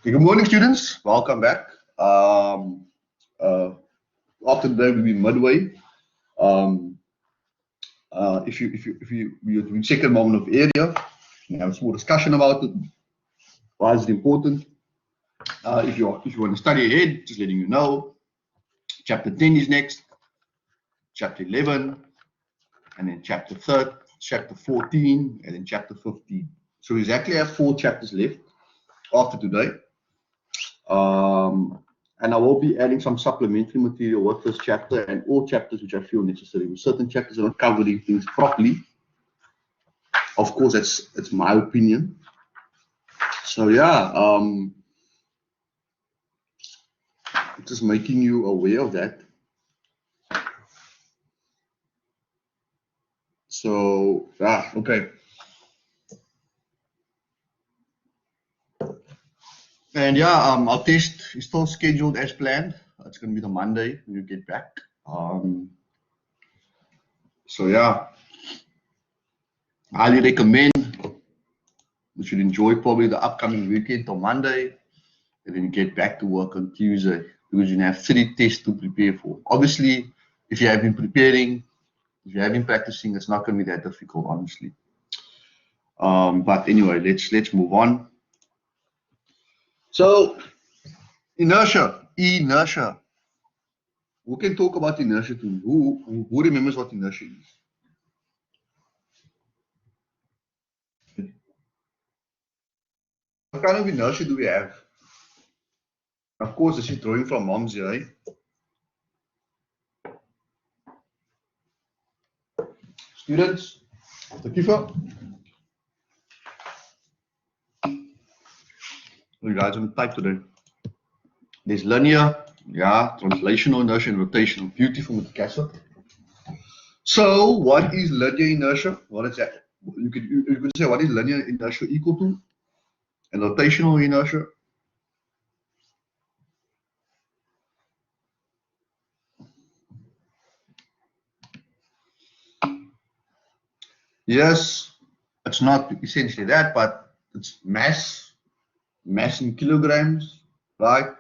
Good morning, students. Welcome back. After today will be midway. If you're doing second moment of area, we have a small discussion about it. Why is it important? If you want to study ahead, just letting you know. Chapter 10 is next. Chapter 11, and then chapter 14, and then chapter 15. So we exactly have 4 chapters left after today. And I will be adding some supplementary material with this chapter and all chapters which I feel necessary. With certain chapters are not covering things properly. Of course, it's my opinion. So yeah, just making you aware of that. So yeah, okay. And yeah, our test is still scheduled as planned. It's going to be the Monday when you get back. So yeah, highly recommend. You should enjoy probably the upcoming weekend on Monday, and then get back to work on Tuesday because you have 3 tests to prepare for. Obviously, if you have been preparing, if you have been practicing, it's not going to be that difficult, honestly. But anyway, let's move on. So, inertia. Who can talk about inertia to me? Who remembers what inertia is? What kind of inertia do we have? Of course, this is drawing from mom's here. Eh? Students, the kiffer. You guys on the type today. There's linear, yeah, translational inertia and rotational. Beautiful with the cassette. So, what is linear inertia? What is that? You could say what is linear inertia equal to, and rotational inertia. Yes, it's not essentially that, but it's mass in kilograms, right?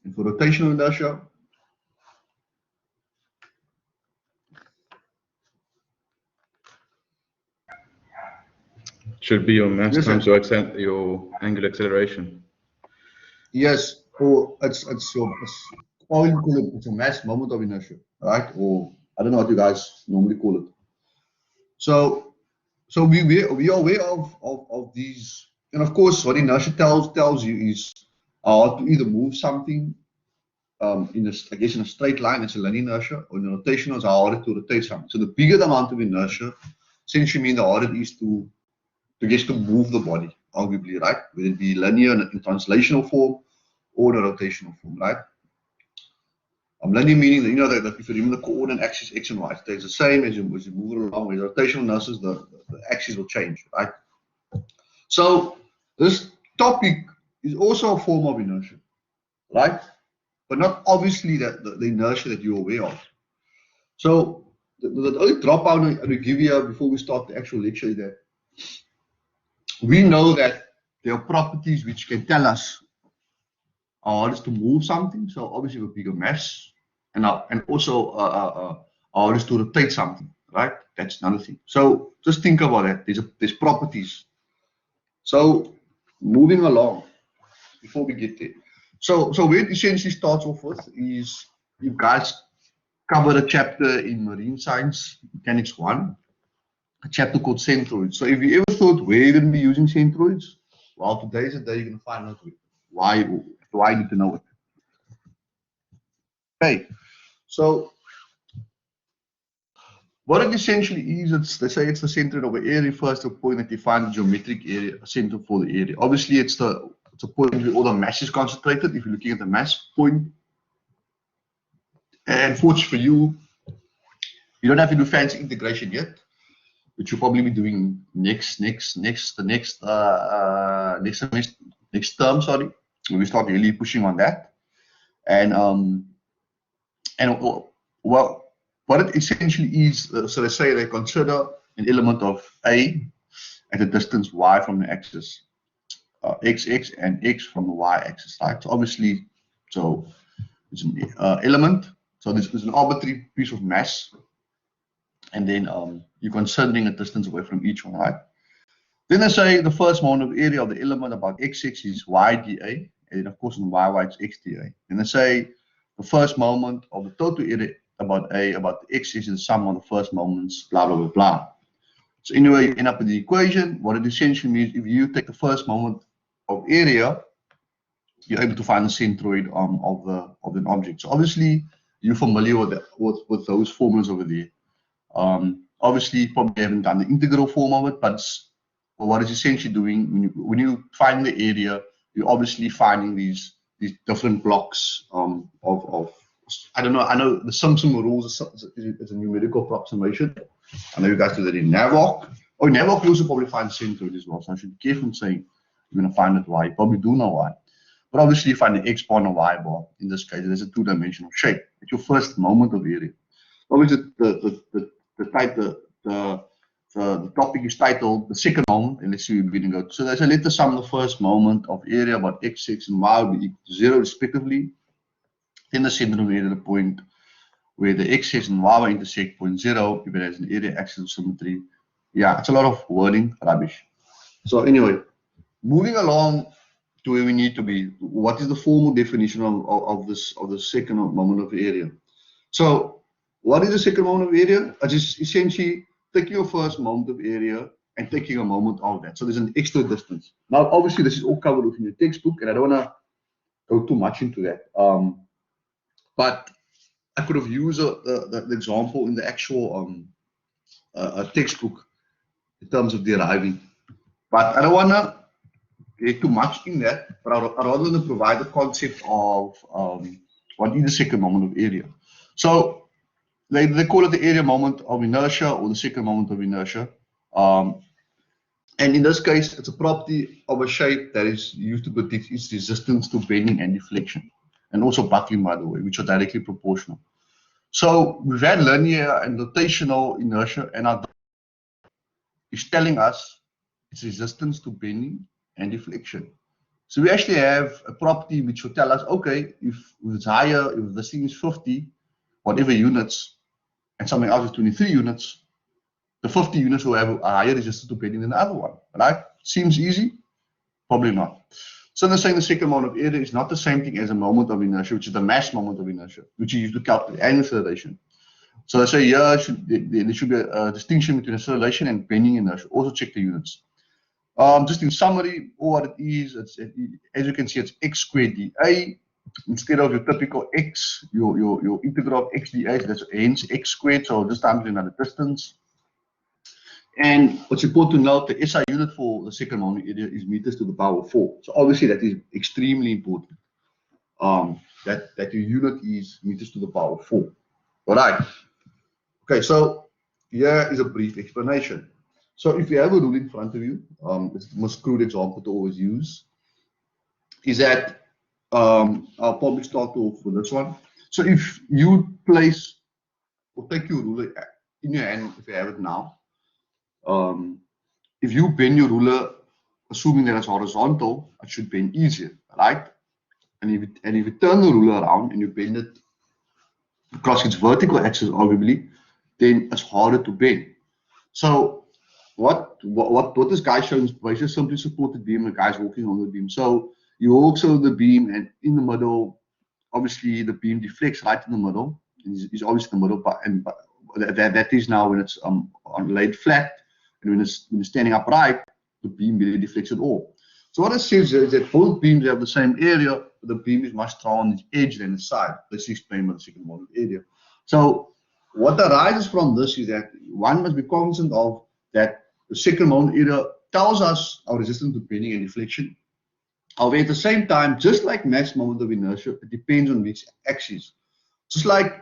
And for rotational inertia, should be your mass yes, times your angular acceleration. Yes, or it's how you call it? It's a mass moment of inertia, right? Or I don't know what you guys normally call it. So we are aware of these, and of course, what inertia tells you is how to either move something in a straight line, it's a linear inertia, or in a rotational, it's how hard to rotate something. So the bigger the amount of inertia, essentially means the harder it is to move the body, arguably, right? Whether it be linear in translational form or the rotational form, right? Linear meaning that you know that if you remember the coordinate axis x and y stays the same as you move it along. With rotational inertia, the axis will change, right? So this topic is also a form of inertia, right? But not obviously the inertia that you're aware of. So the only dropout I will give you before we start the actual lecture is that we know that there are properties which can tell us how hard it is to move something. So obviously with bigger mass, and also how hard it is to rotate something, right? That's another thing. So just think about that. There's properties. So moving along before we get there. So where it essentially starts off with is you guys covered a chapter in Marine Science Mechanics 1, a chapter called centroids. So if you ever thought where you're going to be using centroids, well, today is the day you're going to find out why you need to know it. Okay, so what it essentially is, let's say it's the center of an area refers to a point that defines the geometric area, center for the area. Obviously, it's a point where all the mass is concentrated. If you're looking at the mass point, and fortunately for you, you don't have to do fancy integration yet, which you'll probably be doing next term. Sorry, when we start really pushing on that, and well, what it essentially is. So let's say they consider an element of A at a distance y from the axis. xx and x from the y-axis, right? So obviously, so it's an element. So this is an arbitrary piece of mass, and then you're considering a distance away from each one, right? Then I say the first moment of area of the element about xx is y dA, and then of course in y it's x dA. Then I say the first moment of the total area about a about the x is the sum of the first moments, blah blah blah blah. So anyway, you end up with the equation. What it essentially means, if you take the first moment of area, you're able to find the centroid of an object. So obviously you're familiar with with those formulas over there. Obviously, you probably haven't done the integral form of it, but what it's essentially doing when you find the area, you're obviously finding these different blocks of I don't know. I know the Simpson rules is a numerical approximation. I know you guys do that in Navok. Oh, Navok rules will probably find the centroid as well. So I should be careful in saying you're going to find it y. You probably do know why. But obviously, you find the x bar and the y bar. In this case, there's a two-dimensional shape. It's your first moment of area. Obviously, the topic is titled the second moment, and let's see where we're going to go. So there's a let the sum of the first moment of area about x, x, and y will be equal to 0 respectively. Then the center of area, the point where the x-axis and y intersect, point 0, if it has an area axis of symmetry. Yeah, it's a lot of wording, rubbish. So anyway, moving along to where we need to be. What is the formal definition of the second moment of area? So what is the second moment of area? It's just essentially taking your first moment of area and taking a moment of that. So there's an extra distance. Now, obviously, this is all covered within your textbook, and I don't want to go too much into that. But I could have used the example in the actual textbook in terms of deriving. But I don't want to get too much in that, but I'd rather provide the concept of what is the second moment of area. So they call it the area moment of inertia or the second moment of inertia. And in this case, it's a property of a shape that is used to predict its resistance to bending and deflection, and also buckling, by the way, which are directly proportional. So we've had linear and rotational inertia, and our is telling us its resistance to bending and deflection. So we actually have a property which will tell us, okay, if it's higher, if this thing is 50, whatever units, and something else is 23 units, the 50 units will have a higher resistance to bending than the other one, right? Seems easy? Probably not. So they're saying the second moment of area is not the same thing as a moment of inertia, which is the mass moment of inertia, which you use to calculate angular acceleration. So they say here there should be a distinction between acceleration and bending inertia. Also check the units. Just in summary, all what it is, as you can see, it's x squared dA. Instead of your typical x, your integral of x dA, that's hence x squared, so this time it's another distance. And what's important to note, the SI unit for the second moment area is meters to the power 4. So obviously that is extremely important. That your unit is meters to the power 4. All right. Okay, so here is a brief explanation. So if you have a rule in front of you, it's the most crude example to always use, is that I'll probably start off with this one. So if you place or take your ruler in your hand, if you have it now, if you bend your ruler, assuming that it's horizontal, it should bend easier, right? And if you turn the ruler around and you bend it across its vertical axis, arguably, then it's harder to bend. So what this guy shows is just simply supported beam, the guy's walking on the beam. So you walk over the beam, and in the middle, obviously the beam deflects right in the middle. Is obviously the middle, but that is now when it's laid flat, and when it's standing upright, the beam really deflects at all. So what it says is that both beams have the same area, but the beam is much stronger on the edge than the side. Let's explain what the second moment area. So what arises from this is that one must be cognizant of that the second moment area tells us our resistance to bending and deflection. However, at the same time, just like mass moment of inertia, it depends on which axis. Just like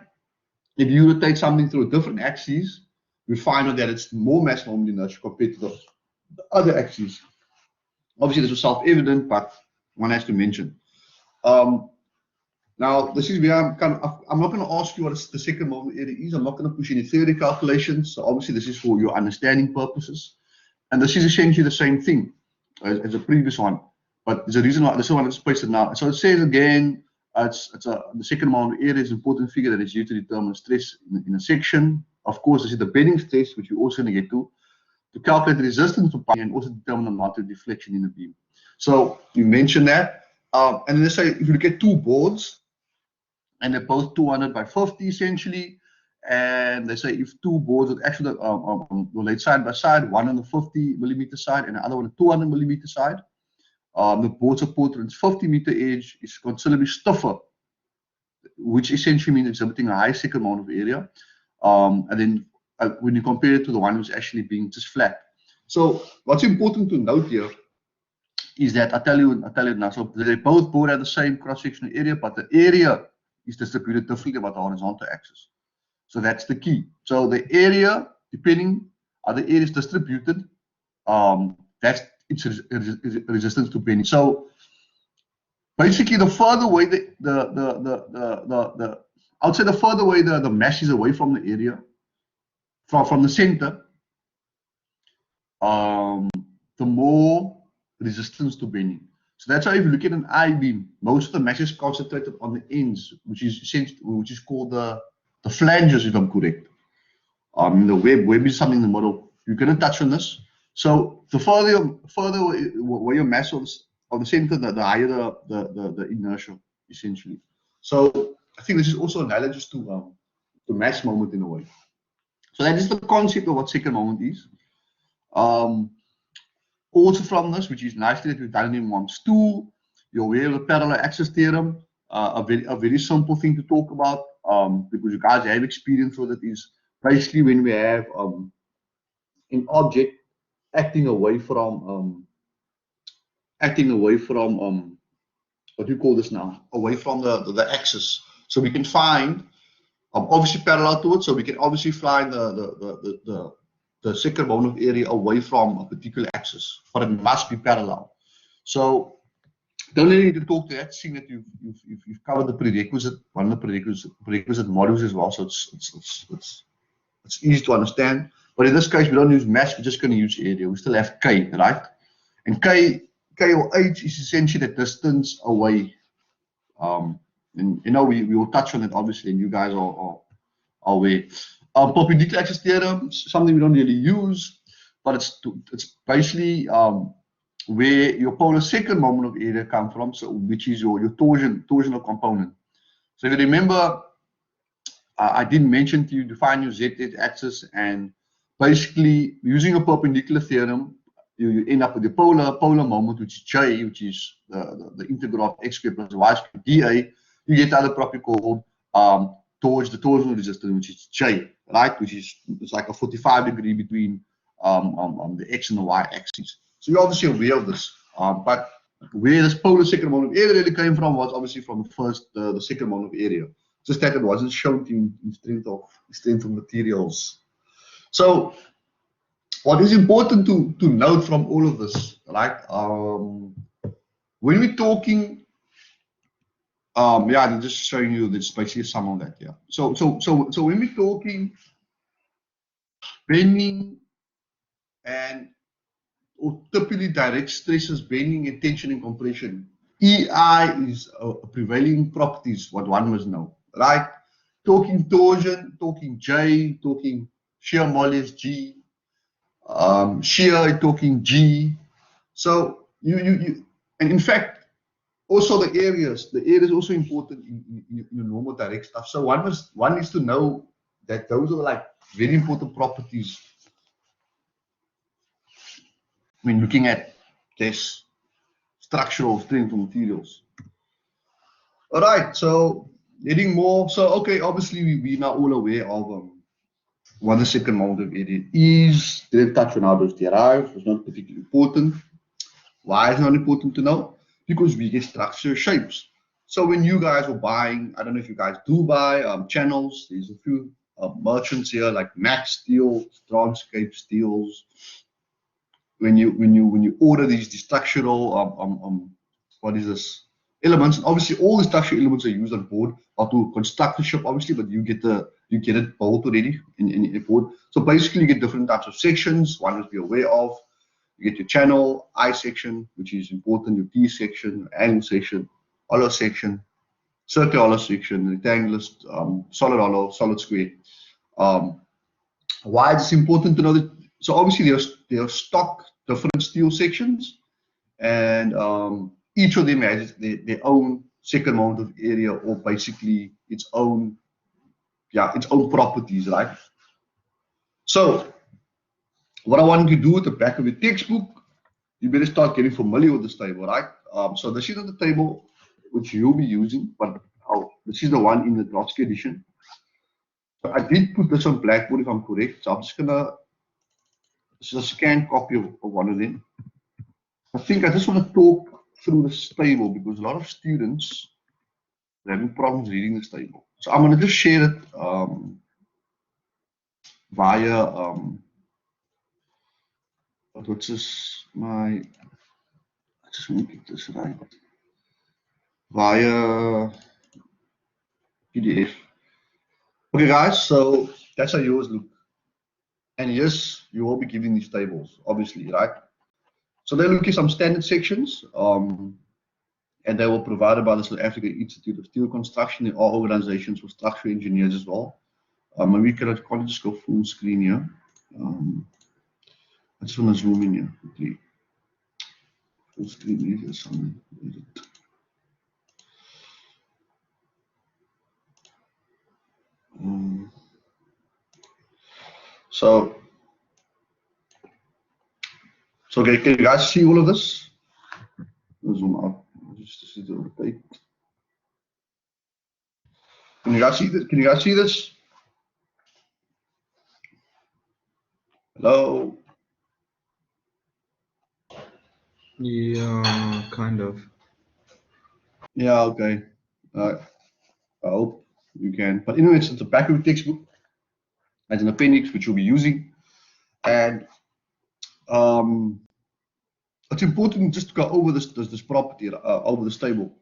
if you rotate something through a different axis, you find out that it's more mass moment inertia compared to the other axes. Obviously, this was self-evident, but one has to mention. Now, this is where I'm not going to ask you what the second moment area is. I'm not going to push any theory calculations. So obviously, this is for your understanding purposes. And this is essentially the same thing as the previous one. but there's a reason why. This is why I just paste it now. So it says again, the second amount of area is an important figure that is used to determine stress in a section. Of course, this is the bending stress, which we're also going to get to calculate the resistance to piping and also determine the amount of deflection in the beam. So you mentioned that. And then let's say if you look at two boards, and they're both 200 by 50 essentially, and they say if two boards would actually were laid side by side, one on the 50 millimeter side and the other one on the 200 millimeter side, the board support on its 50 meter edge is considerably stiffer, which essentially means exhibiting a high second amount of area. And then when you compare it to the one who's actually being just flat. So what's important to note here is that I tell you now, so they both board have the same cross-sectional area, but the area is distributed differently about the horizontal axis. So that's the key. So the area, depending how the area is distributed, that's its resistance to bending. So basically, the further away I would say the further away the mesh is away from the area, from the center, the more resistance to bending. So that's why if you look at an I-beam, most of the mesh is concentrated on the ends, which is called the flanges, if I'm correct. The web is something in the middle. You're going to touch on this. So the further away your mass of the center, the higher the inertia, essentially. So I think this is also analogous to mass moment in a way. So that is the concept of what second moment is. Also from this, which is nicely that we've done in months 2, you're aware of the parallel axis theorem, a very simple thing to talk about, because you guys have experience with it, is basically when we have an object acting away from what do you call this now? Away from the axis. So we can find obviously parallel to it, so we can obviously find the second moment of area away from a particular axis, but it must be parallel. So don't really need to talk to that, seeing that you've covered the prerequisite, one of the prerequisite modules as well. So it's easy to understand. But in this case, we don't use mass, we're just going to use area. We still have K, right? And K or H is essentially the distance away. And you know, we will touch on it obviously, and you guys are aware. Perpendicular axis theorem, something we don't really use, but it's basically where your polar second moment of area come from, so which is your torsional component. So if you remember, I didn't mention to you define your z axis, and basically using a perpendicular theorem, you end up with the polar moment, which is J, which is the integral of x squared plus y squared dA. You get the other property called towards the torsional resistance, which is J, right? Which is, it's like a 45-degree between the x and the y axis. So you're obviously aware of this, but where this polar second moment of area really came from was obviously from the second moment of area. Just that it wasn't shown to you in strength of materials. So what is important to note from all of this, right? When we're talking, I'm just showing you this basically some of that, yeah. So when we're talking bending and or typically direct stresses, bending and tension and compression, EI is a prevailing properties, what one must know, right? Talking torsion, talking J, talking shear modulus G, shear, talking G. So you and in fact, also the area is also important in your normal direct stuff. So one needs to know that those are like very important properties when looking at this structural strength of materials. All right, so getting more. So okay, obviously we now all aware of what the second moment of area is. Didn't touch on how those derive. It's not particularly important. Why is it not important to know? Because we get structure shapes. So when you guys are buying, I don't know if you guys do buy channels. There's a few merchants here like Max Steel, Strondscape Steels. When you order these structural what is this elements, and obviously all the structural elements are used on board or to construct the ship, obviously, but you get it built already in a board. So basically you get different types of sections. One must be aware of. You get your channel, I section, which is important, your T section, angle section, hollow section, circular hollow section, rectangular, solid hollow, solid square. Why is it important to know that? So obviously there are stock different steel sections, and each of them has their own second moment of area, or basically its own properties, right? So what I want you to do with the back of your textbook, you better start getting familiar with this table, right? So this is not the table which you'll be using, but this is the one in the Brodsky edition. So I did put this on Blackboard if I'm correct. So I'm just gonna, this is a scanned copy of one of them. I think I just want to talk through this table because a lot of students are having problems reading this table. So I'm gonna just share it via what's this? I just want to get this right. Via PDF. Okay, guys, so that's how yours look. And yes, you will be given these tables, obviously, right? So they look at some standard sections, and they were provided by the South Africa Institute of Steel Construction and all organizations for structural engineers as well. And we can't just go full screen here. I just want to zoom in here quickly. Full screen is something. So okay, can you guys see all of this? Zoom out. Just to see the tape. Can you guys see this? Can you guys see this? Hello? Yeah, kind of. Yeah, okay. I hope you can. But anyway, it's at the back of the textbook as an appendix which you'll be using. And it's important just to go over this property, over this table.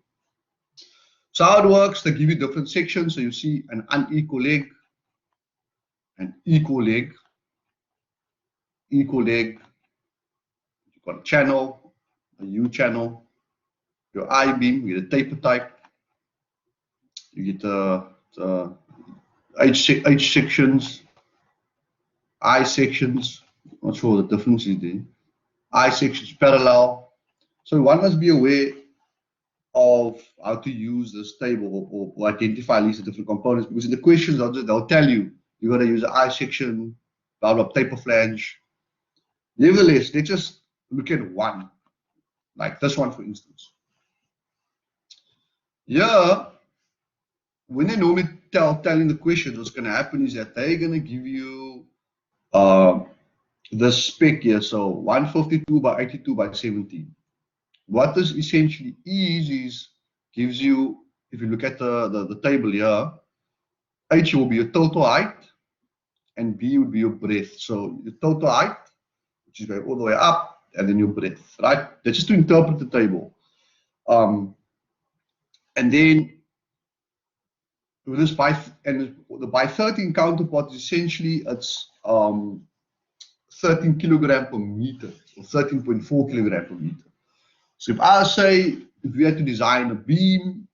So how it works, they give you different sections. So you see an unequal leg, an equal leg, equal leg. You've got a channel, a U channel, your I-beam, you get a taper type, you get the H sections, I sections. Not sure what the difference is there. I sections parallel. So one must be aware of how to use this table, or identify at least the different components, because in the questions they'll tell you you got to use the I section, blah blah, taper flange. Nevertheless, let's just look at one, like this one for instance. Yeah, when they normally telling the questions, what's going to happen is that they're going to give you the spec here, so 152 by 82 by 17. What this essentially is gives you, if you look at the table here, H will be your total height and B would be your breadth. So the total height, which is going all the way up, and then your breadth, right? That's just to interpret the table. And then with this the by 13 counterpart is essentially it's 13 kilogram per meter, or 13.4 kilogram per meter. So if I say, if we had to design a beam,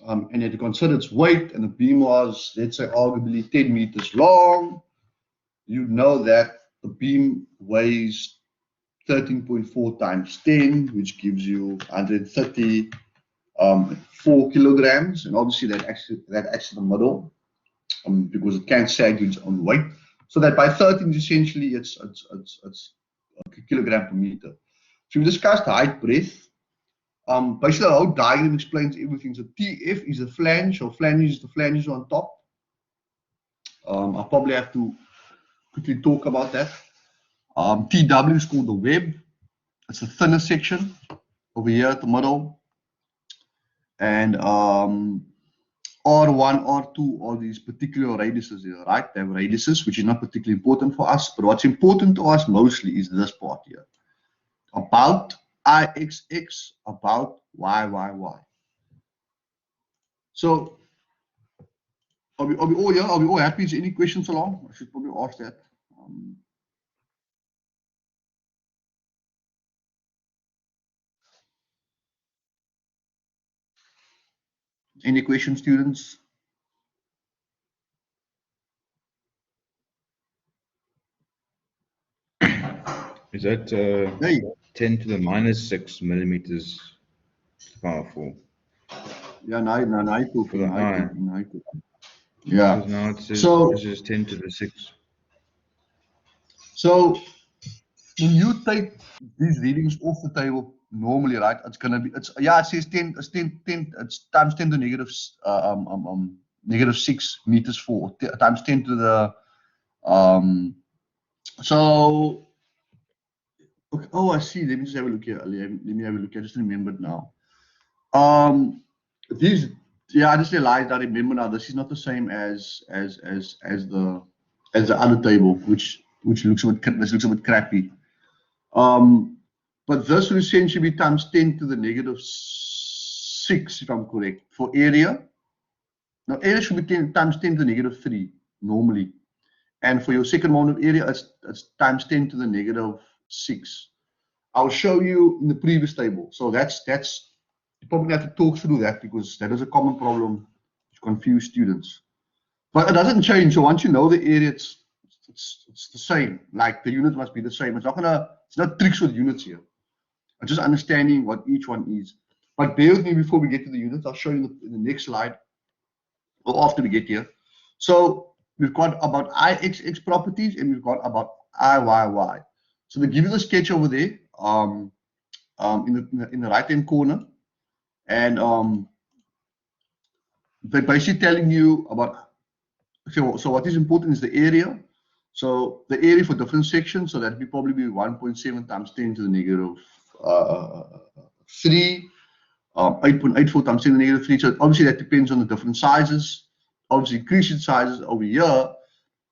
and you had to consider its weight, and the beam was, let's say, arguably 10 meters long, you know that the beam weighs 13.4 times 10, which gives you 134 kilograms, and obviously that acts in the middle, because it can't sag its own weight. So that by 13 essentially it's a kilogram per meter. So we discussed height, breadth. Basically, the whole diagram explains everything. So TF is the flange, so flange is the flanges on top. I'll probably have to quickly talk about that. TW is called the web. It's the thinner section over here at the middle. And R1, R2, all these particular radiuses here, right? They have radiuses, which is not particularly important for us. But what's important to us mostly is this part here. About IXX, about YYY. So are we all here? Are we all happy? Is there any questions along? I should probably ask that. Any questions, students? Is that Hey. 10 to the minus 6 millimeters to the power 4? Yeah, now you're For talking, the now you're eye. talking, now you're talking. Yeah. Because now it says So, this is 10 to the 6. so when you take these readings off the table normally, right? It's gonna be it says 10, it's times 10 to negative 6 meters for times 10 to the so okay, oh, I see. Let me just have a look here. Let me have a look. I just remembered now. These I just realized. I remember now. This is not the same as the other table, which looks a bit crappy. But this will essentially be times 10 to the negative 6, if I'm correct, for area. Now, area should be 10 times 10 to the negative 3 normally. And for your second moment of area, it's times 10 to the negative 6. I'll show you in the previous table. So that's you probably have to talk through that because that is a common problem to confuse students. But it doesn't change. So once you know the area, it's the same. Like the unit must be the same. It's not tricks with units here. It's just understanding what each one is. But bear with me before we get to the units. I'll show you in the next slide or after we get here. So we've got about IXX properties and we've got about IYY. So they give you the sketch over there in the right hand corner, and they're basically telling you about. So what is important is the area. So the area for different sections. So that would probably be 1.7 times 10 to the negative 3. 8.84 times 10 to the negative 3. So obviously that depends on the different sizes. Obviously increasing sizes over here.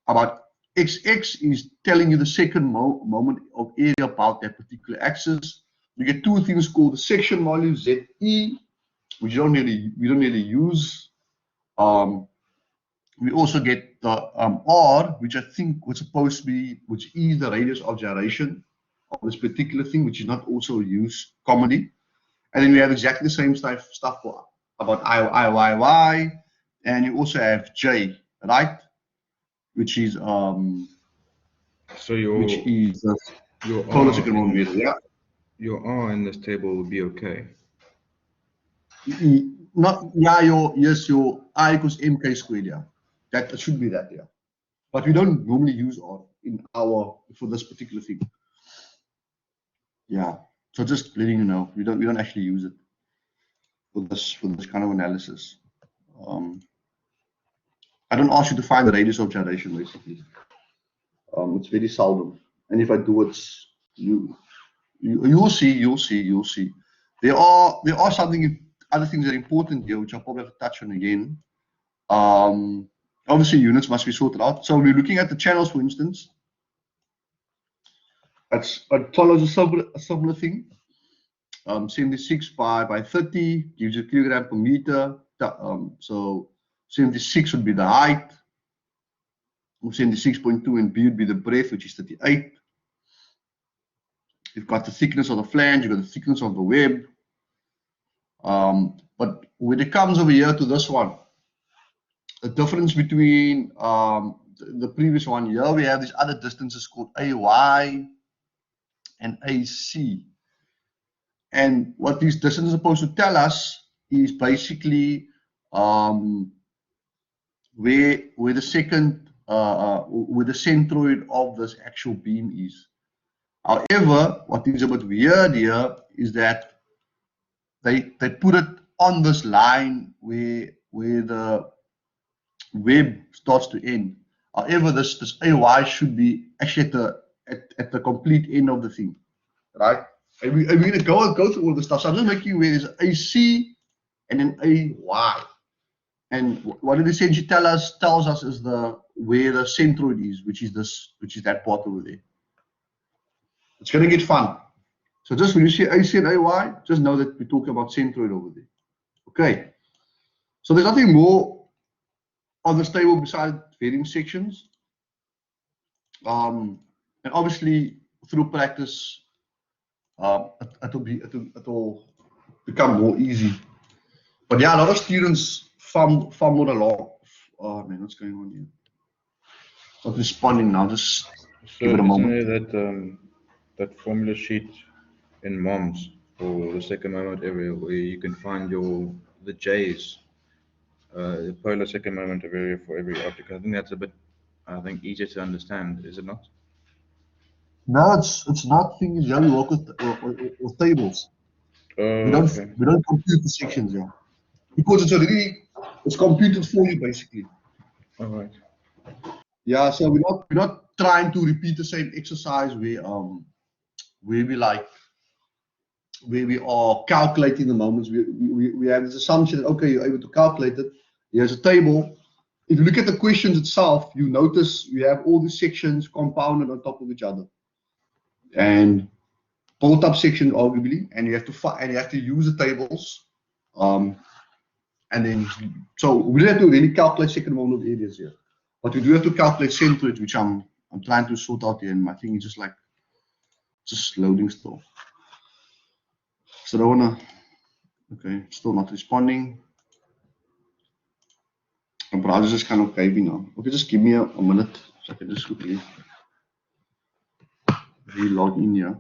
About XX is telling you the second moment of area about that particular axis. You get two things called the section value ZE, which we don't really use. We also get the R, which I think was supposed to be, which is the radius of gyration of this particular thing, which is not also used commonly. And then we have exactly the same stuff for about IYY, and you also have J, right? Which is So your polar R second moment in meter, yeah. your R in this table will be okay. Not your I equals mk squared, yeah. That should be that, yeah. But we don't normally use R for this particular thing. Yeah. So just letting you know, we don't actually use it for this kind of analysis. I don't ask you to find the radius of gyration basically. It's very seldom. And if I do it, you'll see. There are other things that are important here, which I'll probably have to touch on again. Obviously, units must be sorted out. So we're looking at the channels, for instance. It follows a similar thing. 76 by 30 gives you kilogram per meter. So 76 would be the height. 76.2 and B would be the breadth, which is 38. You've got the thickness of the flange, you've got the thickness of the web. But when it comes over here to this one, the difference between the previous one here, we have these other distances called AY and AC. And what these distances are supposed to tell us is basically where the centroid of this actual beam is. However, what is a bit weird here is that they put it on this line where the web starts to end. However, this AY should be actually at the complete end of the thing, right? And we're going to go through all this stuff. So I'm just making you aware there's AC and an AY. And what it essentially tells us is where the centroid is, which is that part over there. It's going to get fun. So just when you see AC and AY, just know that we're talking about centroid over there. Okay. So there's nothing more on this table besides varying sections. And obviously through practice, it'll become more easy. But yeah, a lot of students fumbled along. Oh man, what's going on here? Not responding now. Just So give it a isn't moment. there that formula sheet in MOMS for the second moment area where you can find the J's, the polar second moment area for every object? I think that's a bit, I think, easier to understand, is it not? No, it's not things that we work with tables. We Oh, don't okay. we don't compute the sections, yeah. Because it's computed for you basically. All right. Yeah, so we're not trying to repeat the same exercise where we like where we are calculating the moments. We have this assumption that okay, you're able to calculate it. Here's a table. If you look at the questions itself, you notice you have all these sections compounded on top of each other. And built up section arguably, and you have to use the tables. Um, and then so we don't have to really calculate second moment areas here. But we do have to calculate centroids, which I'm trying to sort out here, and my thing is just loading still. So I don't wanna okay, still not responding. My browser's just kind of caving now. Okay, just give me a minute so I can just quickly re-log in here.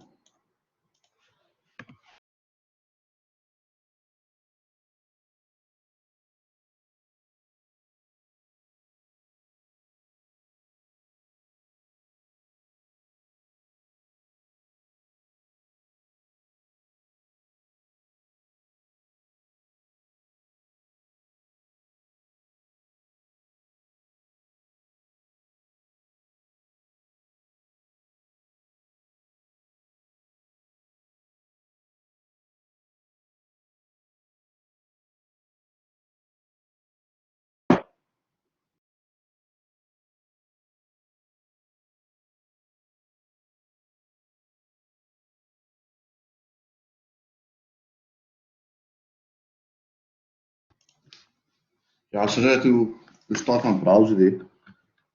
Yeah, so I have to start my browser there.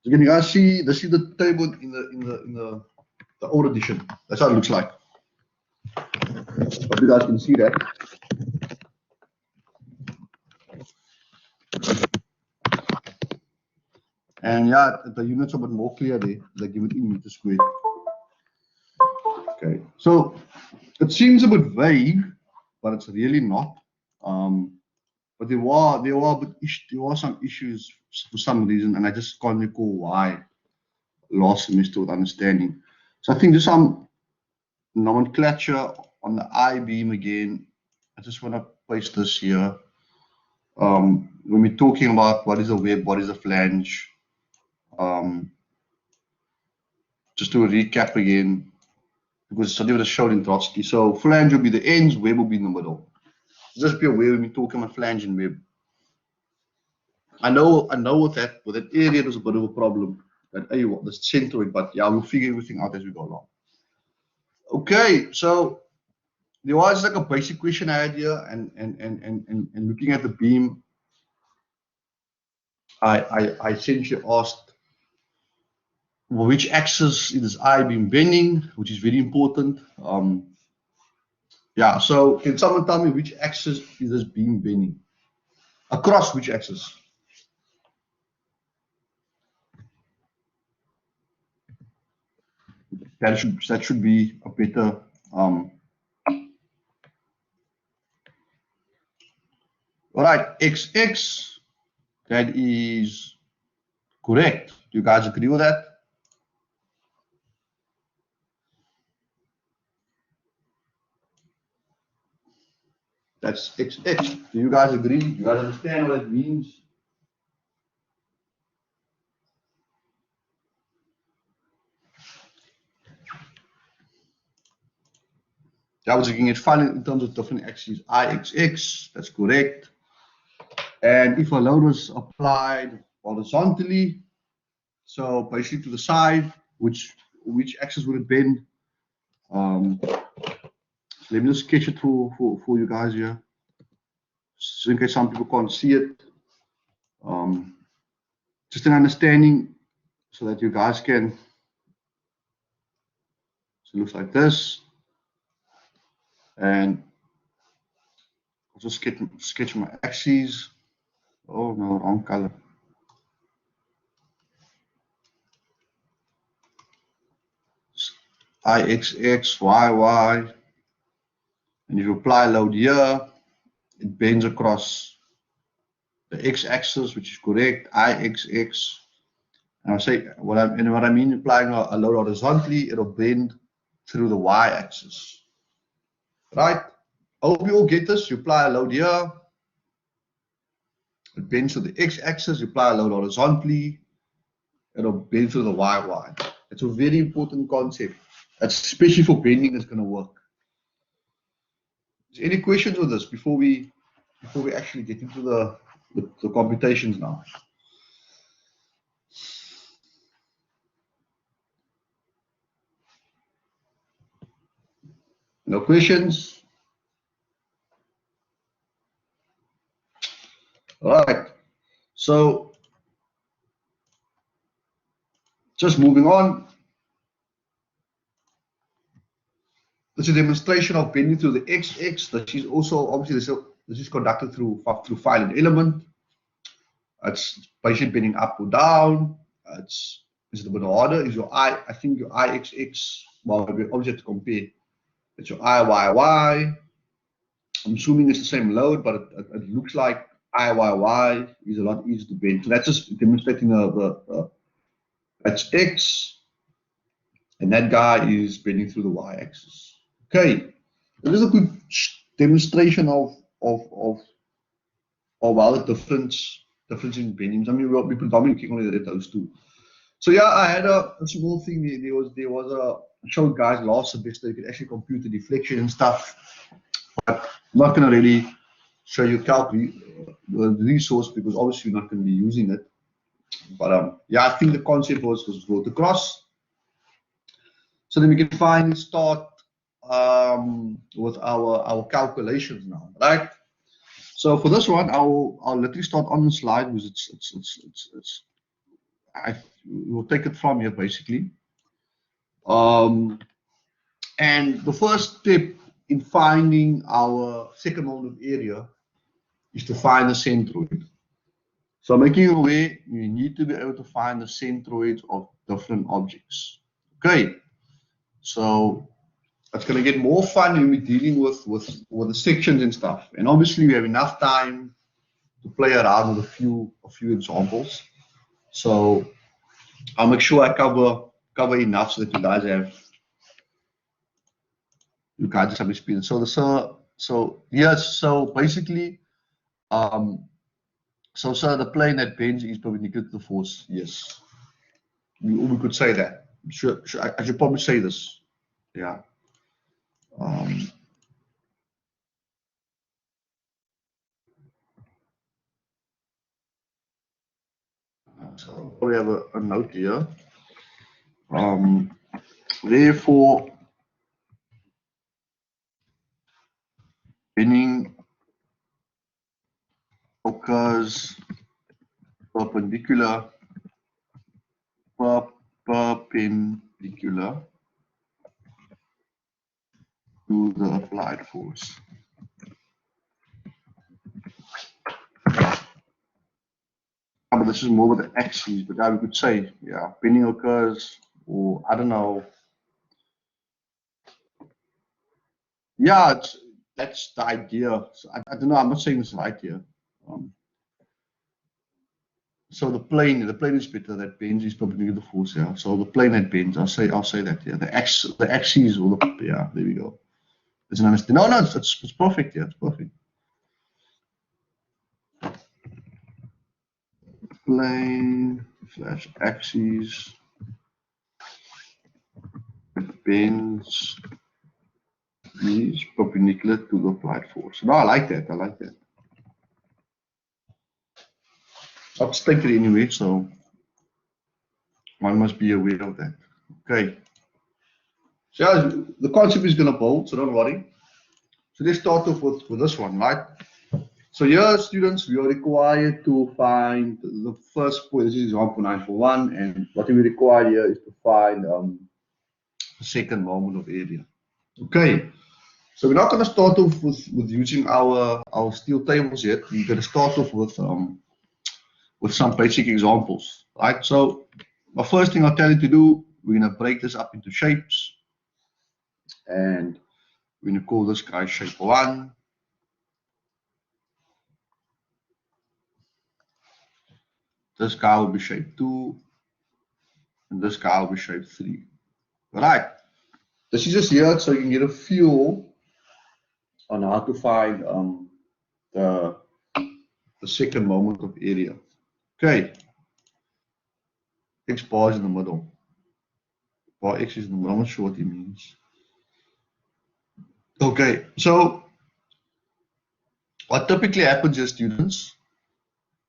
So can you guys see the table in the old edition? That's how it looks like. Hope you guys can see that. And yeah, the units are a bit more clear there. They give it in meters squared. Okay, so it seems a bit vague, but it's really not. But there were some issues for some reason, and I just can't recall why last semester with understanding. So I think there's some nomenclature on the I-beam again. I just want to paste this here. When we're talking about what is a web, what is a flange, um, just to recap again, because it's already shown in Trotsky. So flange will be the ends, web will be in the middle. Just be aware when we're talking about flange and web. I know with that area there's a bit of a problem. That the centroid, but yeah, we'll figure everything out as we go along. Okay, so there was like a basic question I had here, and looking at the beam, I essentially asked, well, which axis is this I-beam bending, which is very important. Yeah, so can someone tell me which axis is this beam bending? Across which axis? That should be a better. All right, XX. That is correct. Do you guys agree with that? That's XX. Do you guys agree? Do you guys understand what it means? That was looking at fun in terms of different axes. IXX, that's correct. And if a load was applied horizontally, so basically to the side, which axis would it bend? So let me just sketch it for you guys here, so in case some people can't see it. Just an understanding so that you guys can. So it looks like this, and I'll just sketch my axes. Oh no, wrong color. IXX, YY. And if you apply a load here, it bends across the x-axis, which is correct, IXX. And I'll say what I mean applying a load horizontally, it'll bend through the y-axis. Right? I hope you all get this. You apply a load here, it bends to the x-axis, you apply a load horizontally, it'll bend through the y. It's a very important concept. That's especially for bending, it's going to work. Is there any questions with this before we actually get into the computations now? No questions? All right. So just moving on. This is a demonstration of bending through the XX. This is also obviously this is conducted through file and element. It's basically bending up or down. Is it a bit harder? Is your I think your IXX, well, we obviously have to compare. It's your IYY. I'm assuming it's the same load, but it looks like IYY is a lot easier to bend. So that's just demonstrating that's X, and that guy is bending through the Y-axis. Okay, this is a good demonstration of how the difference in bendings. I mean, we predominantly only did those two. So yeah, I had a small thing. There was a I showed guys last semester you could actually compute the deflection and stuff. But I'm not going to really show you the resource because obviously you're not going to be using it. But yeah, I think the concept was brought across. So then we can finally start with our calculations now, right? So for this one, I'll literally start on the slide because we'll take it from here basically. And the first step in finding our second moment of area is to find the centroid. So making you aware, you need to be able to find the centroids of different objects. Okay, so it's going to get more fun when we're dealing with the sections and stuff. And obviously we have enough time to play around with a few examples. So I'll make sure I cover enough so that you guys have experience. So basically, so the plane that bends is perpendicular to the force. Yes, we could say that. I should probably say this. Yeah. So we have a note here. Therefore, bending occurs perpendicular to the applied force. But this is more with the axes, but I could say, yeah, bending occurs, or I don't know. Yeah, that's the idea. So I don't know. I'm not saying this right here. So the plane is better. That bends is perpendicular to the force. Yeah. So the plane that bends, I'll say that. Yeah. The axes, or yeah. There we go. There's an understanding. No, it's perfect. Yeah, it's perfect. Plane / axes bends is perpendicular to the applied force. No, I like that. I'll take it anyway, so one must be aware of that. Okay. So yeah, the concept is going to hold, so don't worry. So let's start off with this one, right? So here, students, we are required to find the first point. This is example 941, and what we require here is to find the second moment of area. Okay. So we're not going to start off with using our steel tables yet. We're going to start off with some basic examples, right? So the first thing I'll tell you to do, we're going to break this up into shapes, and we're going to call this guy shape 1. This guy will be shape 2, and this guy will be shape 3. Right. This is just here so you can get a feel on how to find the second moment of area. Okay. X bar is in the middle. Bar X is in the middle. I'm not sure what he means. Okay, so what typically happens is, students,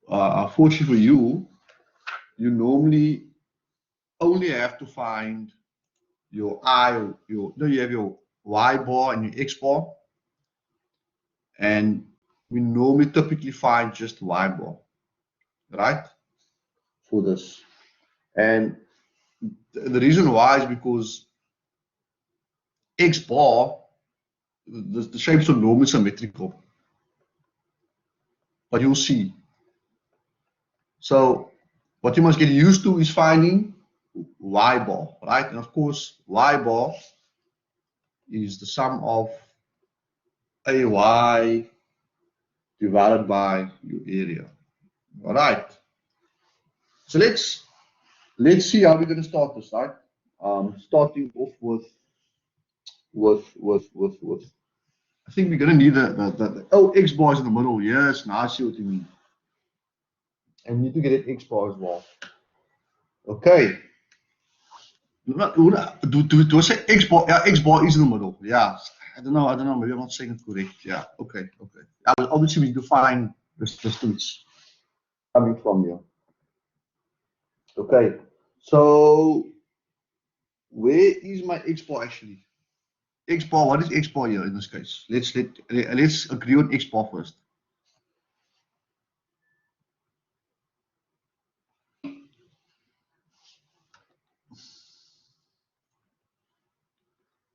unfortunately for you, you normally only have to find your I, you have your Y bar and your X bar, and we normally typically find just Y bar, right, for this. And the reason why is because X bar, the shapes are normally symmetrical, but you'll see. So what you must get used to is finding Y bar, right? And of course, Y bar is the sum of AY divided by your area. All right. So let's see how we're going to start this, right? Starting off with. I think we're going to need the X bar is in the middle. Yes, now I see what you mean. And we need to get an X bar as well. Okay. Do I say X bar? Yeah, X bar is in the middle. Yeah. I don't know. Maybe I'm not saying it correct. Yeah. Okay. Obviously, we need to find the distance coming from here. Okay. So where is my X bar actually? X bar. What is X bar here in this case? Let's agree on X bar first.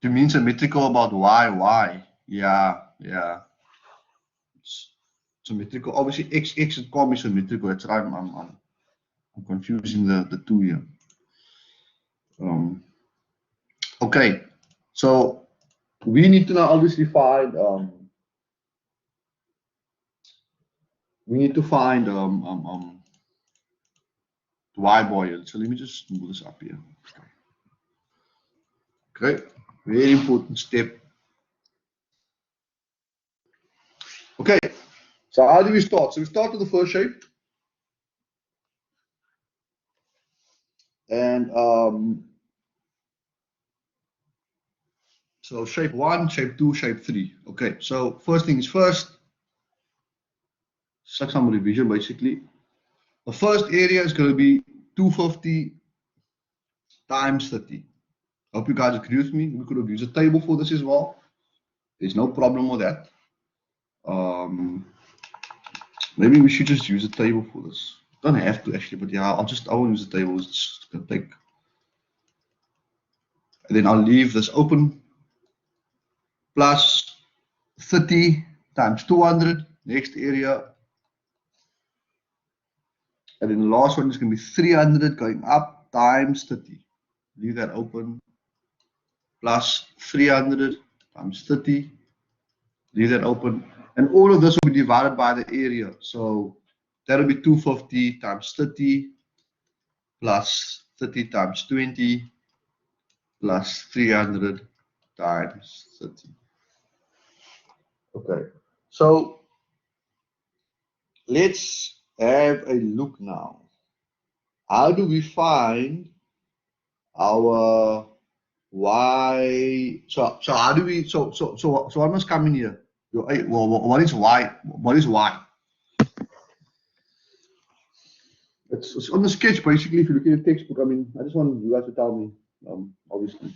You mean symmetrical about Y? Yeah. It's symmetrical. Obviously, X it can't be symmetrical. That's right. I'm confusing the two here. Okay, so we need to now obviously find the Y bar here. So let me just move this up here. Okay, very important step. Okay, so how do we start? So we start with the first shape, and so shape 1, shape 2, shape 3. Okay, so first things first, some revision basically. The first area is going to be 250 times 30. Hope you guys agree with me. We could have used a table for this as well. There's no problem with that. Maybe we should just use a table for this. Don't have to actually, but yeah, I will use the table. It's just gonna take. And then I'll leave this open. Plus 30 times 200. Next area. And then the last one is going to be 300 going up times 30. Leave that open. Plus 300 times 30. Leave that open. And all of this will be divided by the area. So that'll be 250 times 30 plus 30 times 20 plus 300 times 30. Okay, so let's have a look now. How do we find our Y? So how do we? So what must come in here? Well, what is Y? What is Y? It's on the sketch basically. If you look at the textbook, I mean, I just want you guys to tell me, obviously.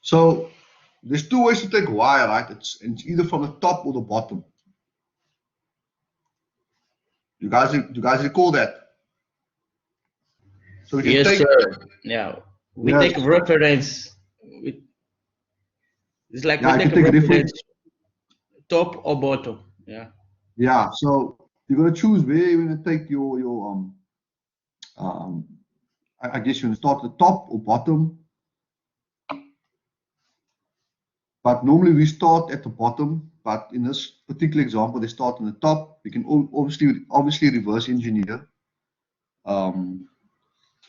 So there's two ways to take Y, right? It's either from the top or the bottom. You guys recall that? So we can Yes, take. sir. Yeah. We Yes. take reference. It's like we Yeah, if you take a take reference, reference, top or bottom. Yeah. yeah. So you're gonna choose where you're gonna take your um I guess you're gonna start at the top or bottom, but normally we start at the bottom. But in this particular example, they start on the top. We can obviously reverse engineer. Um,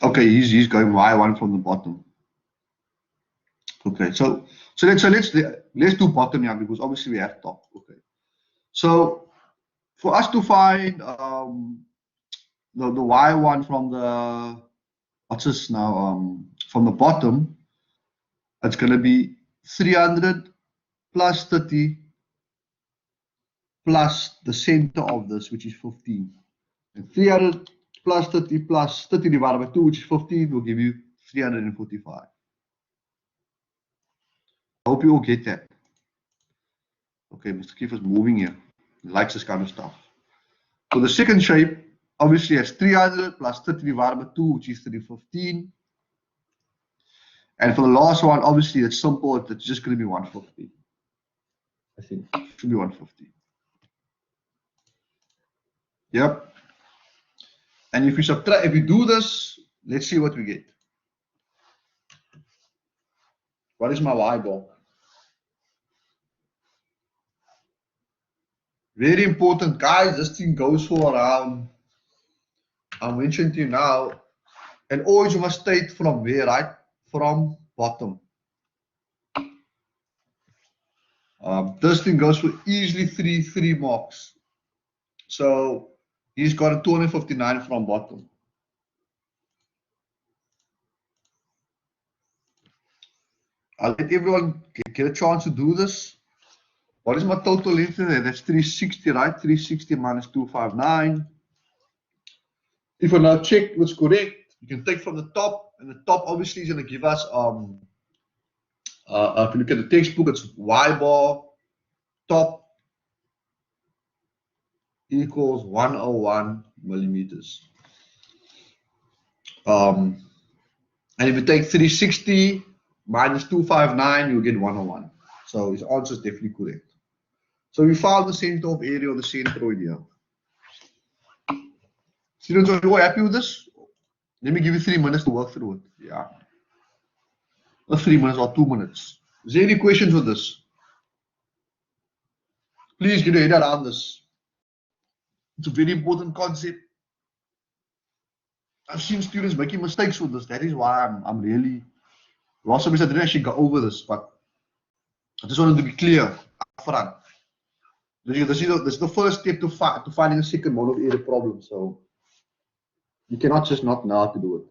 okay, he's going Y1 from the bottom. Okay, so let's do bottom here because obviously we have top. Okay, so for us to find the Y1 from the what's this now from the bottom, it's gonna be 300 plus 30 plus the center of this, which is 15. And 300 plus 30 plus 30 divided by 2, which is 15, will give you 345. I hope you all get that. Okay, Mr. Kiefer's moving here. He likes this kind of stuff. So the second shape obviously has 300 plus 30 divided by 2, which is 315. And for the last one, obviously it's simple, it's just going to be 150. I think it should be 150. Yep. And if we do this, let's see what we get. What is my Y ball? Very important, guys. This thing goes for around, I mentioned to you now, and always you must state from where, right? From bottom. This thing goes for easily three marks. So he's got a 259 from bottom. I'll let everyone get a chance to do this. What is my total length there? That's 360, right? 360 minus 259. If I now check what's correct, you can take from the top, and the top obviously is going to give us, if you look at the textbook, it's Y bar top equals 101 millimeters. And if you take 360 minus 259, you'll get 101. So his answer is definitely correct. So we found the center of area of the centroid here. Students, are you all happy with this? Let me give you 3 minutes to work through it. Yeah. Or 3 minutes or 2 minutes. Is there any questions with this? Please get your head around this. It's a very important concept. I've seen students making mistakes with this. That is why I'm really. Last semester I didn't actually go over this, but I just wanted to be clear upfront. This is the first step to finding a second mode of area problem. So you cannot just not know how to do it.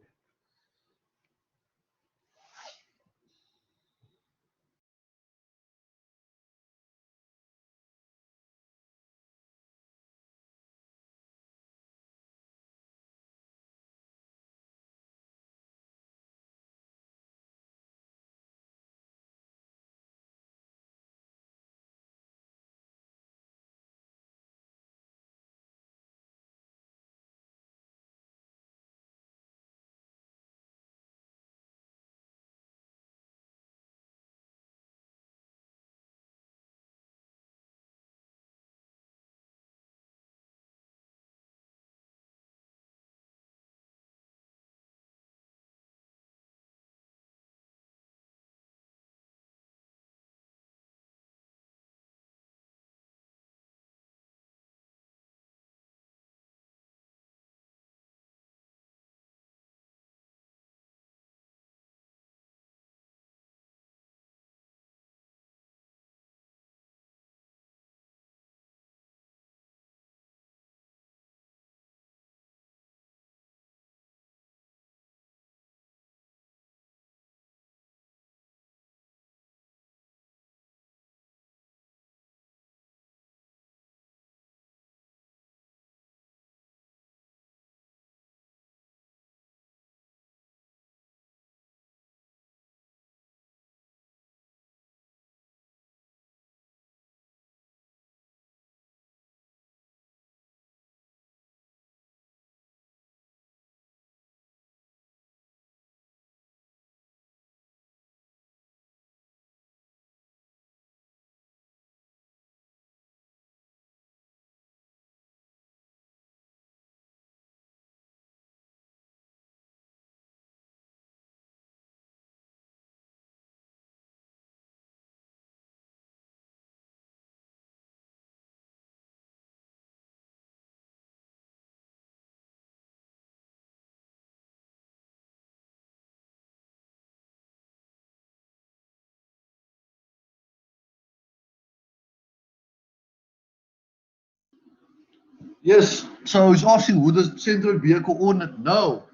Yes. So he's asking who the centroid vehicle owned. No.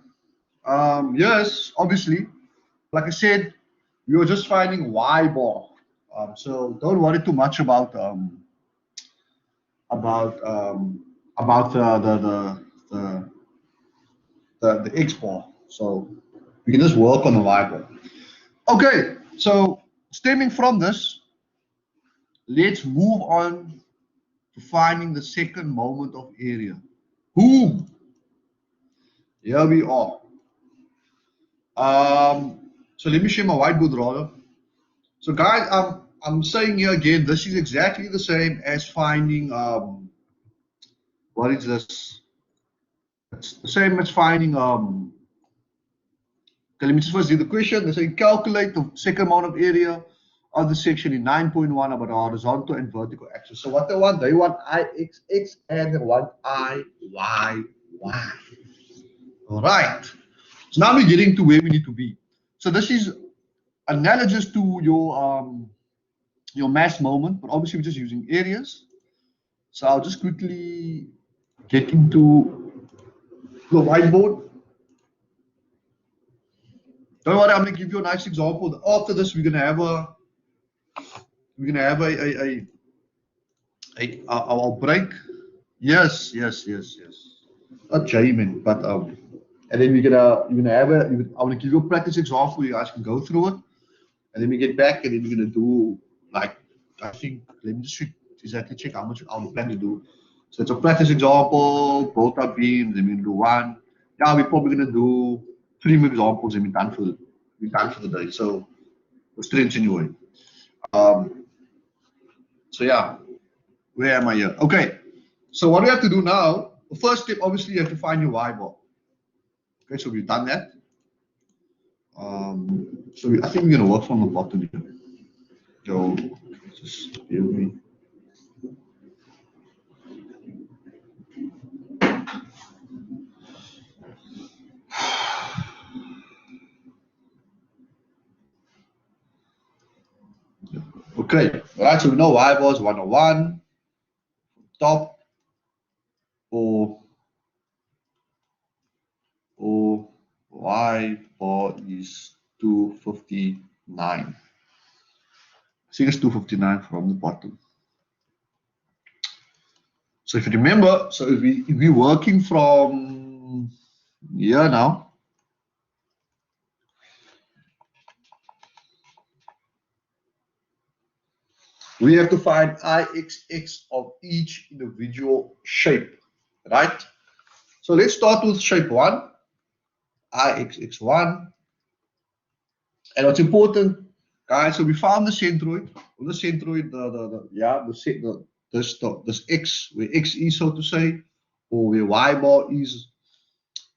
Yes, obviously. Like I said, we were just finding Y bar. So don't worry too much about the the X bar. So we can just work on the Y bar. Okay. So stemming from this, let's move on to finding the second moment of area. Boom. Here we are. So let me share my whiteboard rather. So guys, I'm saying here again, this is exactly the same as finding what is this? It's the same as finding okay, let me just first do the question. They say calculate the second amount of area of the section in 9.1 about the horizontal and vertical axis. So what they want IXX and they want IYY. All right. So now we're getting to where we need to be. So this is analogous to your mass moment, but obviously we're just using areas. So I'll just quickly get into the whiteboard. Don't worry, I'm gonna give you a nice example. After this, we're gonna have a our break. Yes, yes, yes, yes. Not Jamin, but and then you're gonna have a. I'm gonna give you a practice example. You guys can go through it, and then we get back, and then we're gonna do like I think. Let me just exactly check how much I plan to do. So it's a practice example, brought up beam, then we're gonna do one. Yeah, we're probably gonna do three more examples, and we're done for the day. So we're straight anyway. Um, so yeah, where am I here? Okay. So what we have to do now? The first step, obviously, you have to find your Y bar. Okay, so we've done that. I think we're gonna work from the bottom here. So just give me. Okay, right. So we know Y bar is 101 top or Y bar is 259. I think it's 259 from the bottom. So if you remember, so if we're working from here now, we have to find IXX of each individual shape, right? So let's start with shape 1, IXX1. And what's important, guys, so we found the centroid, this X, where X is, so to say, or where Y bar is.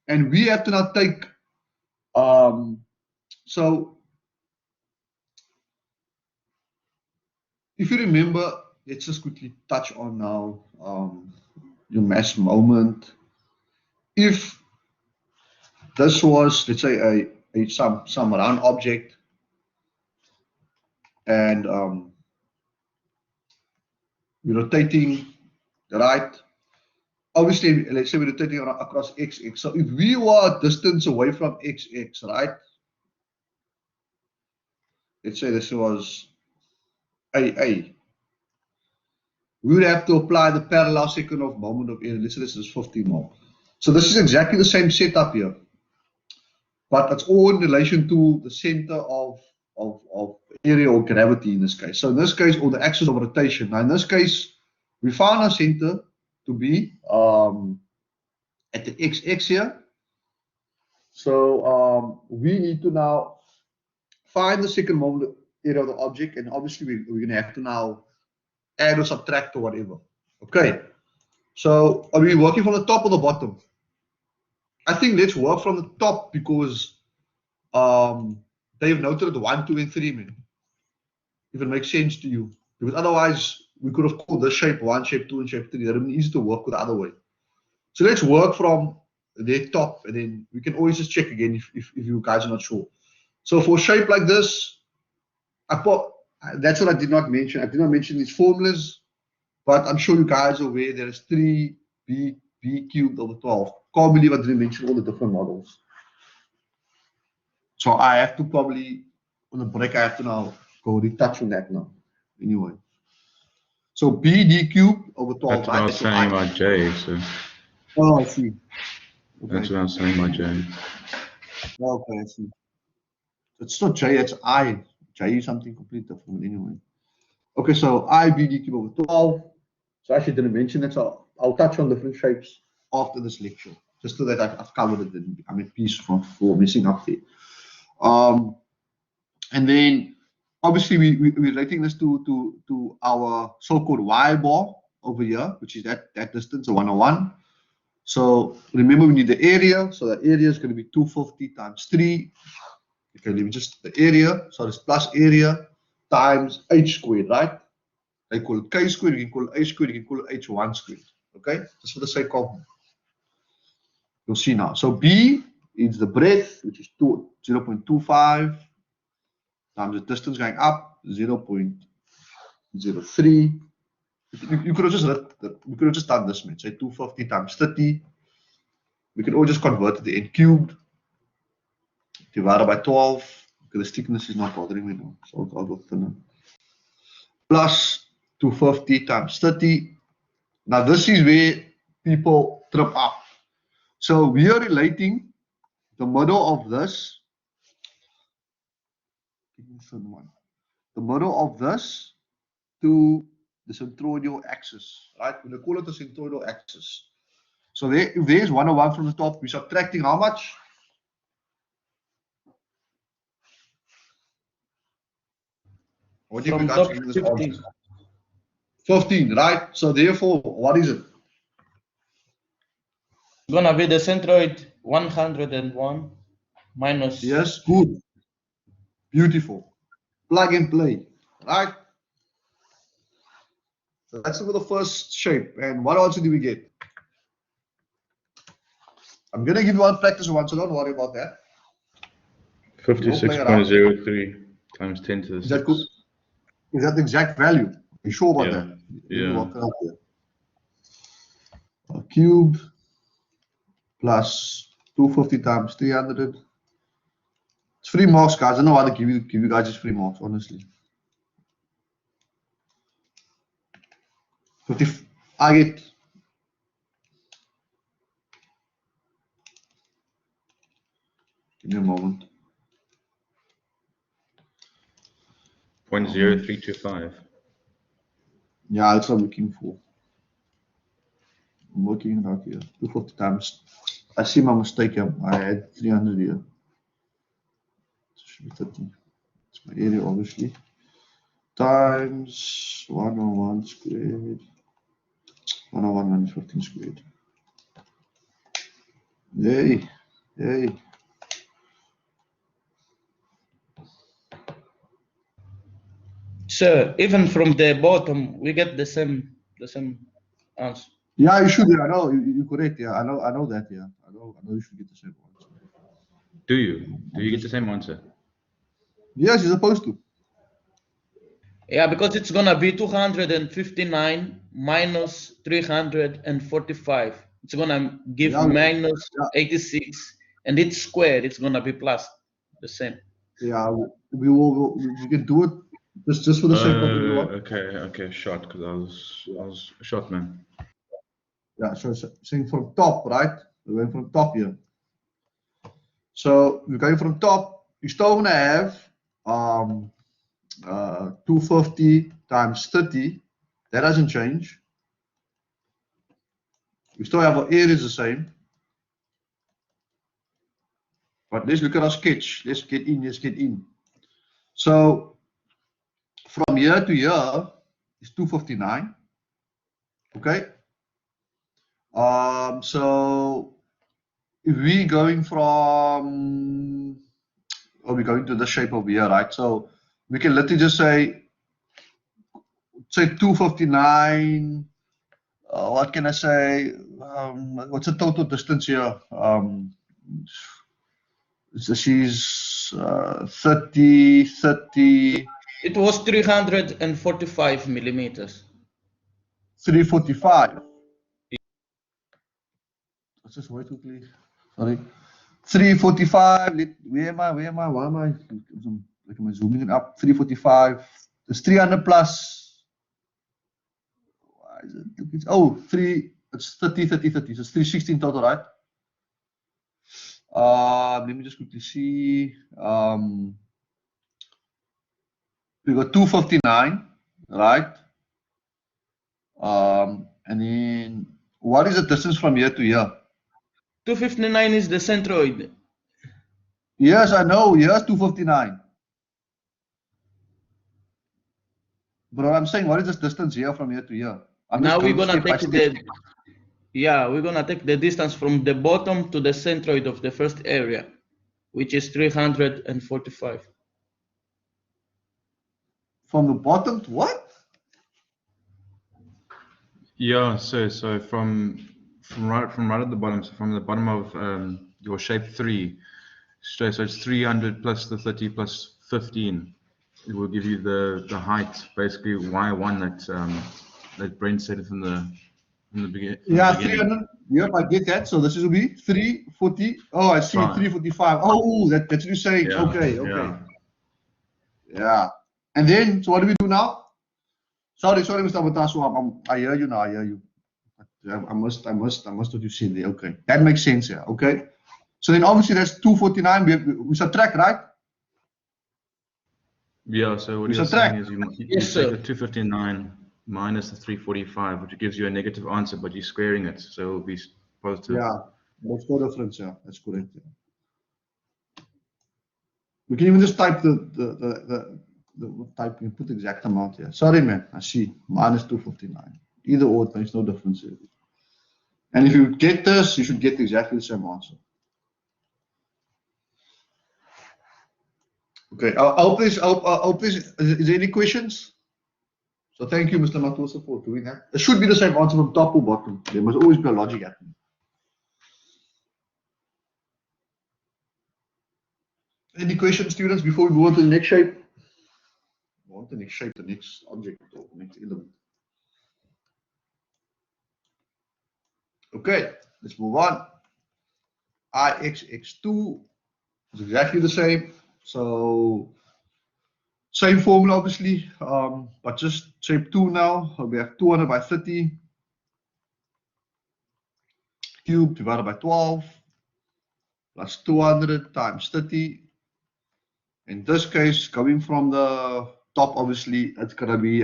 And we have to now take, so if you remember, let's just quickly touch on now your mass moment. If this was, let's say, some round object, and we're rotating right. Obviously, let's say we're rotating across XX. So if we were distance away from XX, right? Let's say this was AA. We would have to apply the parallel second of moment of area. Let's say this is 15 more. So this is exactly the same setup here, but it's all in relation to the center of area or gravity in this case. So in this case, or the axis of rotation. Now in this case, we found our center to be at the XX here. So we need to now find the second moment area of the object, and obviously we're going to have to now add or subtract or whatever. Okay. So are we working from the top or the bottom? I think let's work from the top because they've noted 1, 2, and 3, man. If it makes sense to you. Because otherwise, we could have called this shape 1, shape 2, and shape 3. That would be easy to work with the other way. So let's work from their top, and then we can always just check again if you guys are not sure. So for a shape like this, that's what I did not mention. I did not mention these formulas, but I'm sure you guys are aware there is three B cubed over 12. Can't believe I didn't mention all the different models. So I have to probably, on the break, I have to now go retouch on that now. Anyway. So BD cubed over 12, That's what I was saying about J. So Oh, I see. that's what I was saying about J. Okay, I see. It's not J, it's I. J is something completely different anyway. Okay, so I BD cube over 12. So I actually didn't mention it, so I'll touch on different shapes after this lecture, just so that I've covered it and I'm at peace for messing up there. And then obviously we're relating this to our so-called Y bar over here, which is that distance, a 101. So remember we need the area, so the area is going to be 250 times 3. Okay, let me just the area, so it's plus area times h squared, right? They call it k squared, you can call it h squared, you can call it h1 squared. Okay, just for the sake of, you'll see now. So B is the breadth, which is 0.25 times the distance going up, 0.03. You could have just done this, man. Say 250 times 30. We can all just convert it to n cubed divided by 12. Because the thickness is not bothering me now, so I'll go thinner. Plus 250 times 30. Now this is where people trip up. So we are relating the middle of this, the middle of this to the centroidal axis, right? We'll call it the centroidal axis. So there, if there's 101 from the top, we're subtracting how much? What do you From guys top give me this 15. answer? 15, right? So therefore, what is it? It's gonna be the centroid 101 minus. Yes, good. Beautiful. Plug and play, right? So that's for the first shape. And what answer do we get? I'm going to give you one practice one, so don't worry about that. 56.03 times 10 to the 6. Is that the exact value? Are you sure about Yeah. that? Yeah. Cubed plus 250 times 300. It's free marks, guys. I don't know why they give you guys just free marks, honestly. 50. I get. Give me a moment. 0.0325. Yeah, that's what I'm looking for. I'm working it out here. 250 times. I see my mistake here. I had 300 here. It should be 30. It's my area, obviously. Times 101 squared. 101 minus 15 squared. Yay. Yay. So even from the bottom, we get the same answer. Yeah, you should. I know you're correct. Yeah, I know that. Yeah, I know you should get the same answer. Do you? Do you get the same answer? Yes, you're supposed to. Yeah, because it's gonna be 259 minus 345. It's gonna give minus 86, and it's squared. It's gonna be plus the same. Yeah, we can do it just for the sake of everyone. Okay, shot, because I was a shot man. Yeah, so saying from top, right? We're going from top here. So we're going from top. You're still gonna have 250 times 30. That doesn't change. We still have our area is the same. But let's look at our sketch. Let's get in. So from here to here is 259. Okay. So if we're going from, we're going to the shape over here, right? So we can literally just say 259. What can I say? What's the total distance here? So she's 30. It was 345 millimeters. 345. let's just wait quickly. Sorry. 345. Where am I? Why am I? Like, am I zooming it up? 345. It's 300 plus. Why is it? It's 30, 30, 30. So it's 316 total, right? Let me just quickly see. We got 259, right? And then what is the distance from here to here? 259 is the centroid. Yes, I know. Here's 259. But what I'm saying, what is this distance here from here to here? I'm Now just we're going gonna step by take step. we're gonna take the distance from the bottom to the centroid of the first area, which is 345. From the bottom to what? Yeah, so from right at the bottom, so from the bottom of your shape 3, so it's 300 plus the 30 plus 15. It will give you the height, basically y1 that Brent said from the beginning. Yeah, 300. Yep, I get that. So this will be 340. Oh, I see. 345. Oh, that's what you're saying. Yeah, Okay. yeah. Yeah. And then, so what do we do now? Sorry, Mr. Batasu. I hear you now. I hear you. I must what you said there. Okay. That makes sense here. Okay. So then obviously that's 249. We subtract, right? Yeah, so what We you're saying subtract. is you Yes, take sir. the 259 minus the 345, which gives you a negative answer, but you're squaring it, so it'll be positive. Yeah. That's no difference. Yeah. That's correct. Yeah. We can even just type the type and put the exact amount here. Sorry, man. I see. Minus 259. Either or, it makes no difference here. And if you get this, you should get exactly the same answer. Okay. I hope this. Is there any questions? So thank you, Mr. Matosa, for doing that. It should be the same answer from top or bottom. There must always be a logic happening. Any questions, students, before we go on to the next shape? Go on to the next shape, the next object or next element. Okay, let's move on. IXX2 is exactly the same. So same formula, obviously, but just shape 2 now. We have 200 by 30 cubed divided by 12 plus 200 times 30. In this case, coming from the top, obviously, it's going to be,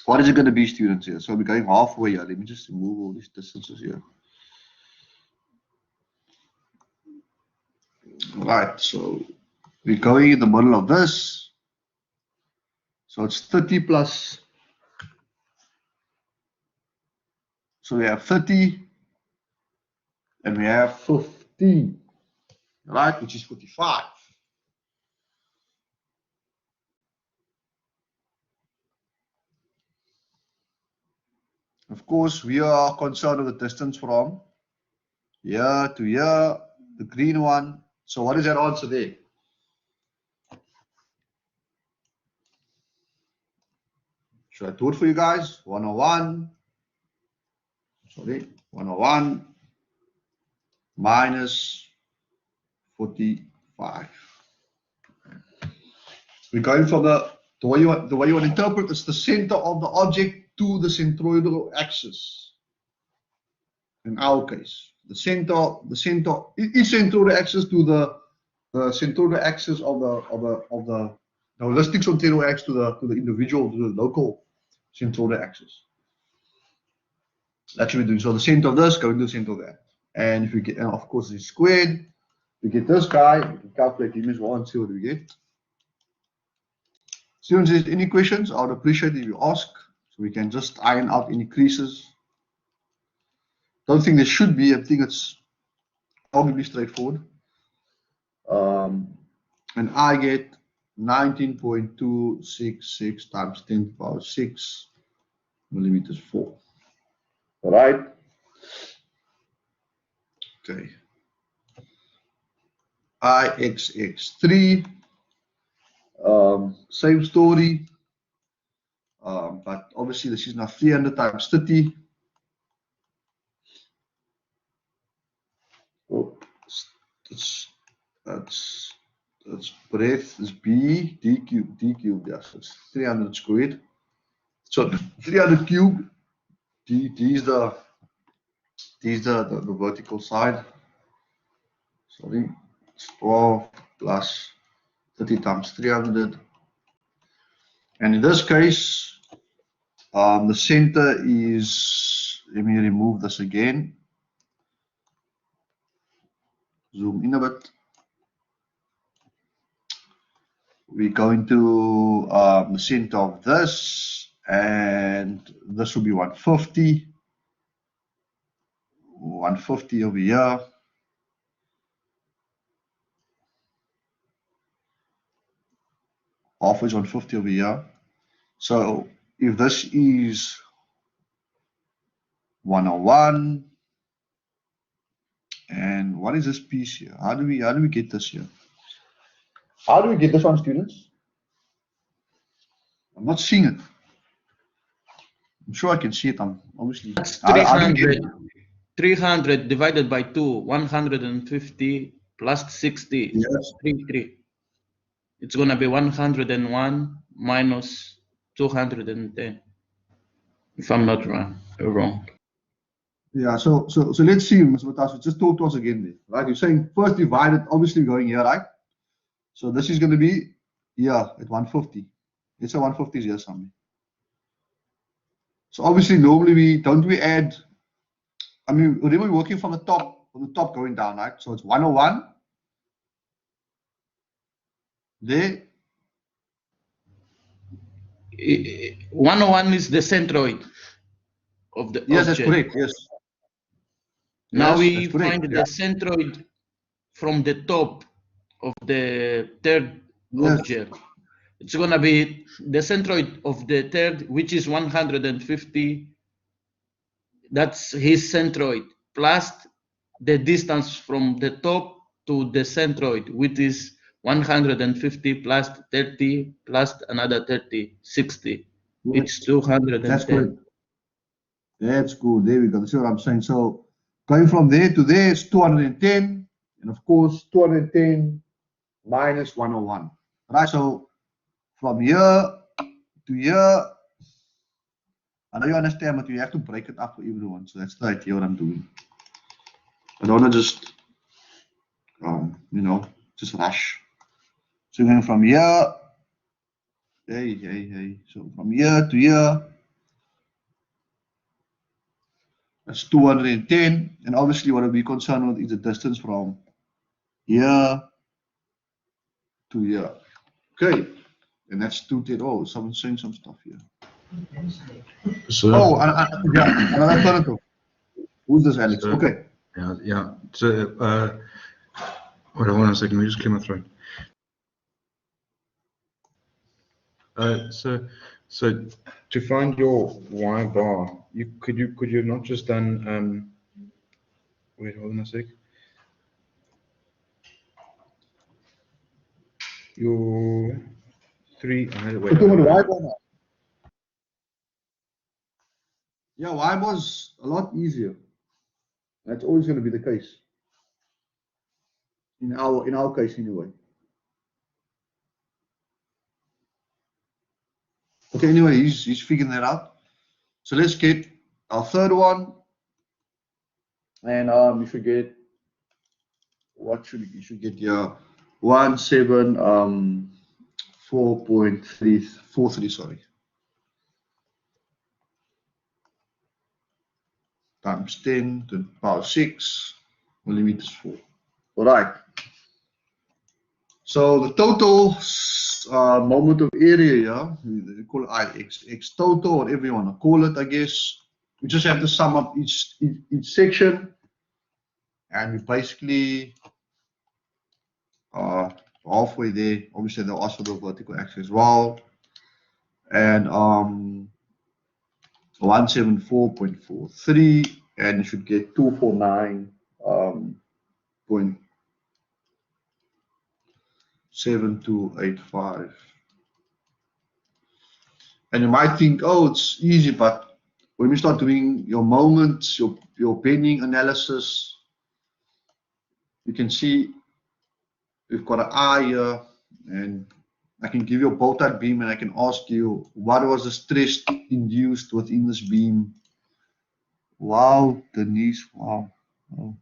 what is it going to be, students, here? So we're going halfway here. Let me just remove all these distances here. Right, so we're going in the middle of this. So it's 30 plus, so we have 30 and we have 15, right, which is 45. Of course, we are concerned with the distance from here to here, the green one. So what is that answer there? Should I do it for you guys? 101. Sorry, 101 minus 45. We're going from the way you want to interpret is the center of the object to the centroidal axis. In our case, each centroidal axis to the centroidal axis of the holistic centroidal axis to the individual, to the local centroidal axis. That's what we're doing. So the center of this going to the center of that. And if we get, and of course, it's squared. We get this guy. We can calculate him as well and see what we get. Students, if any questions, I would appreciate if you ask, so we can just iron out any creases. Don't think there should be. I think it's probably straightforward. And I get 19.266 times 10 to the power 6 millimeters 4. All right. Okay. IXX3. Same story. But obviously this is now 300 times 30. Oh, that's breadth is B, D cubed, yes, it's 300 squared. So 300 cubed, D is the vertical side. Sorry, it's 12 plus 30 times 300. And in this case, the center is, let me remove this again. Zoom in a bit. We're going to the center of this, and this will be 150. 150 over here. Half is 150 over here. So if this is 101, and what is this piece here? How do we get this here? How do we get this one, students? I'm not seeing it. I'm sure I can see it. Obviously. That's How do we get 300. 300 divided by 2, 150 plus 60, Yes. 3. It's going to be 101 minus 210, if I'm not wrong. Yeah, so let's see, Mr. Matas, just talk to us again there, right? You're saying first divided, obviously going here, right? So this is going to be here at 150. Let's say 150 is here somewhere. So obviously normally we add, I mean, remember we're working from the top going down, right? So it's 101 there. 101 is the centroid of the Yes, object. that's correct. Yes. Now Yes, we that's correct. find the centroid from the top of the third Yes. object. It's going to be the centroid of the third, which is 150. That's his centroid, plus the distance from the top to the centroid, which is 150 plus 30 plus another 30, 60. It's 210. That's correct. That's good. There we go. That's what I'm saying. So going from there to there is 210, and of course 210 minus 101. Right. So from here to here, I know you understand, but you have to break it up for everyone. So that's the idea what I'm doing. I don't want to just, just rush. So going from here, hey. So from here to here, that's 210. And obviously what I'll be concerned with is the distance from here to here. Okay. And that's 210. Oh, someone's saying some stuff here. So, yeah, another alternative. Who's this, Alex? So- Okay. yeah. So, hold on 1 second. Let me just clear my throat. So to find your Y bar, could you not just done wait, hold on a sec. Your 3. Wait. Y bar now. Yeah, Y bar's a lot easier. That's always going to be the case. In our case, anyway. Okay, anyway, he's figuring that out. So let's get our third one. And you should get, you should get your 4.343, sorry. Times 10 to the power 6 millimeters 4. All right. So the total moment of area, we call it X total, whatever you want to call it, I guess. We just have to sum up each section, and we basically halfway there. Obviously, they'll ask for the vertical axis as well, and 174.43, and you should get 249.7285. And you might think, oh, it's easy, but when we start doing your moments, your bending analysis, you can see we've got an eye here, and I can give you a bow tie beam, and I can ask you what was the stress induced within this beam. Wow, Denise, wow. Oh,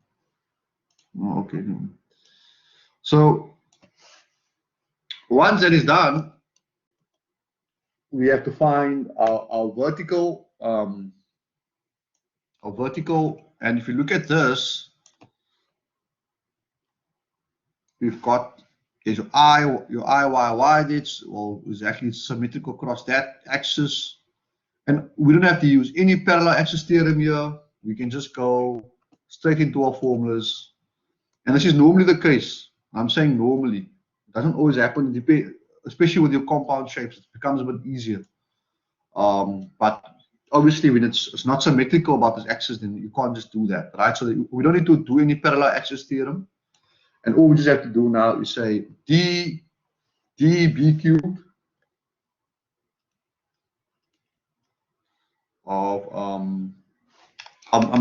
okay. So once that is done, we have to find our vertical, and if you look at this, we've got your I, that's well, is actually symmetrical across that axis. And we don't have to use any parallel axis theorem here. We can just go straight into our formulas. And this is normally the case. I'm saying normally. It doesn't always happen, especially with your compound shapes. It becomes a bit easier. But obviously, when it's not symmetrical about this axis, then you can't just do that, right? So we don't need to do any parallel axis theorem. And all we just have to do now is say dB cubed of, I'm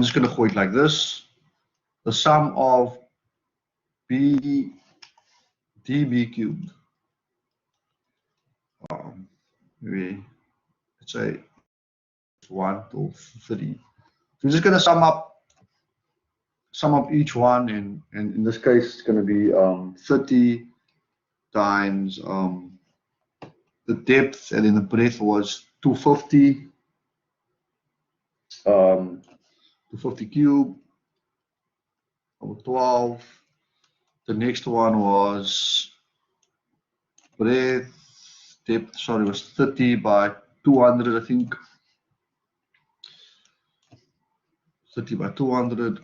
just going to call it like this, the sum of dB cubed. Let's say 1 to 3. So we're just going to sum up each one, and in this case it's going to be 30 times the depth, and then the breadth was 250 cube over 12. The next one was depth, sorry, was 30 by 200, I think. 30 by 200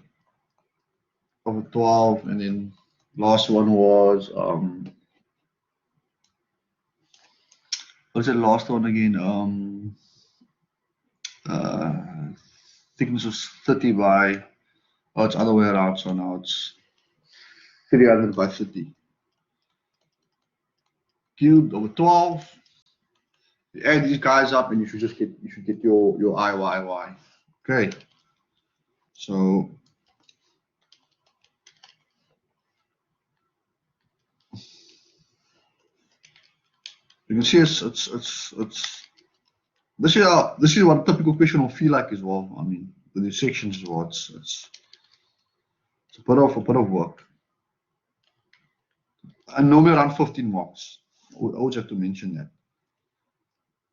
over 12, and then last one was what's the last one again? Thickness was 30 by, oh, it's other way around, so now it's 300 by 30 cubed over 12. You add these guys up, and you should get your IYY. Okay, so you can see it's this is what a typical question will feel like as well. I mean, with the sections as well, it's a bit of work. And normally around 15 marks. I always have to mention that.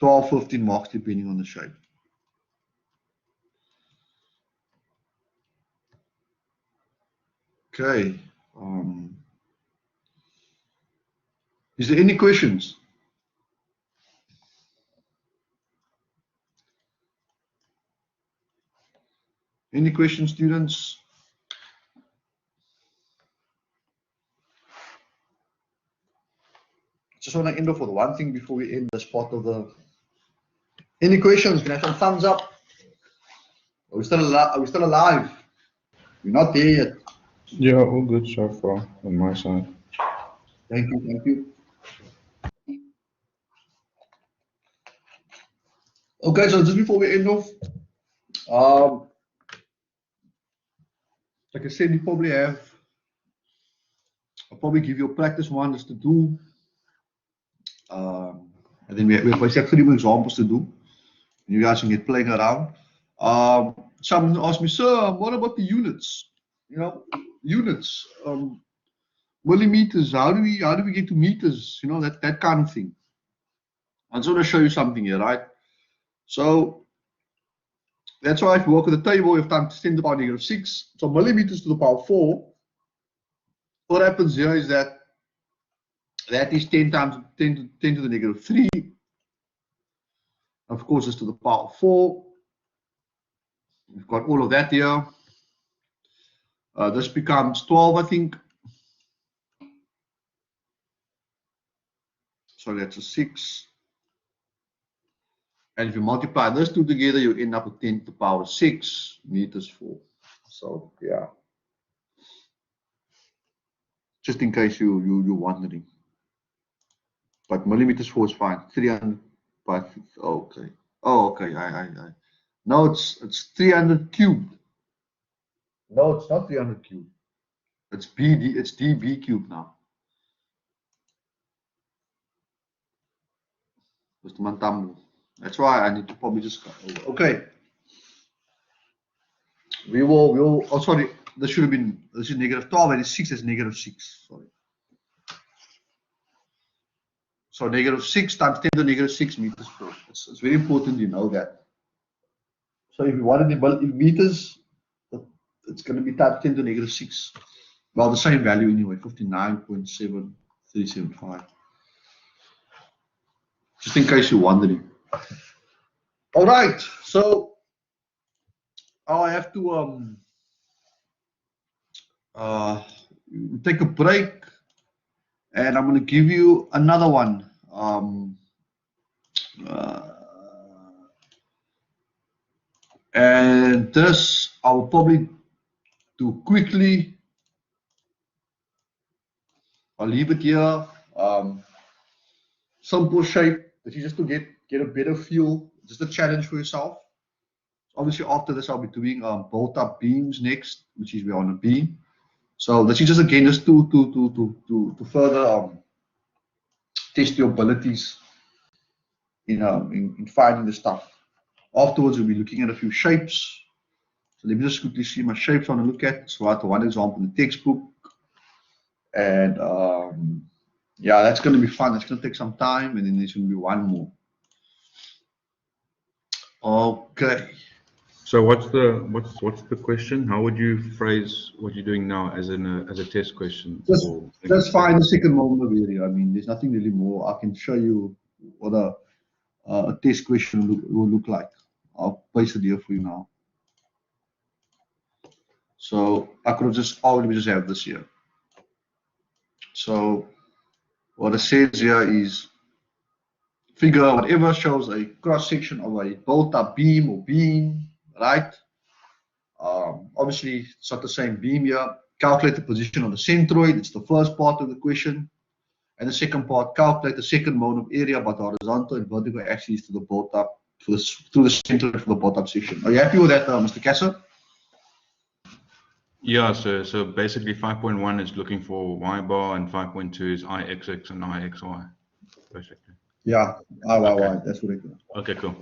12, 15 marks depending on the shape. Okay. Is there any questions? Any questions, students? Just want to end off with one thing before we end this part of the. Any questions? Can I have some thumbs up? Are we still alive? We're not there yet. Yeah, all good so far on my side. Thank you. Okay, so just before we end off, like I said, I'll probably give you a practice one just to do. And then we have 3 more examples to do. You guys can get playing around. Someone asked me, sir, what about the units? You know, units, millimeters. How do we get to meters? You know, that kind of thing. I just want to show you something here, right? So that's why if you work with the table, you have times 10 to the power -6. So millimeters to the power 4. What happens here is that is 10 times 10 to the -3. Of course, it's to the power 4. We've got all of that here. This becomes 12, I think. So that's a 6. And if you multiply those two together, you end up with 10 to the power 6 meters for. So yeah. Just in case you're wondering. But millimeters for is fine. 300 by, okay. Oh, okay. No, it's 300 cubed. No, it's not 300 cubed. It's BD, it's dB cubed now. Mr. Mantamu. That's why I need to probably just go over. Okay. Oh sorry, this should have been, this is negative 12, and it's 6 is negative 6. Sorry. So negative 6 times 10 to the negative 6 meters per. It's very important you know that. So if you want it in meters, it's going to be times 10 to the negative 6. Well, the same value anyway, 59.7375. Just in case you're wondering. All right, so I have to take a break, and I'm going to give you another one. And this I will probably do quickly. I'll leave it here. Simple shape that you just to get a better feel, just a challenge for yourself. Obviously after this I'll be doing bolt up beams next, which is we're on a beam. So this is just again just to further test your abilities in finding the stuff. Afterwards we'll be looking at a few shapes. So let me just quickly see my shapes I want to look at. So I have one example in the textbook. And yeah, that's going to be fun. That's going to take some time, and then there's going to be one more. Okay. So what's the question? How would you phrase what you're doing now as a test question? Just find the second moment of area. I mean, there's nothing really more. I can show you what a test question will look like. I'll place it here for you now. So I could have just already just have this here. So what it says here is figure whatever shows a cross section of a bolt up beam or beam, right? Obviously it's not the same beam here. Calculate the position of the centroid. It's the first part of the question. And the second part, calculate the second mode of area by the horizontal and vertical axes to the bolt up through the centroid for the bolt up section. Are you happy with that, Mr. Kasser? Yeah, so basically 5.1 is looking for y bar and 5.2 is ixx and ixy, basically. Yeah, IYY, that's what it is. Okay, cool.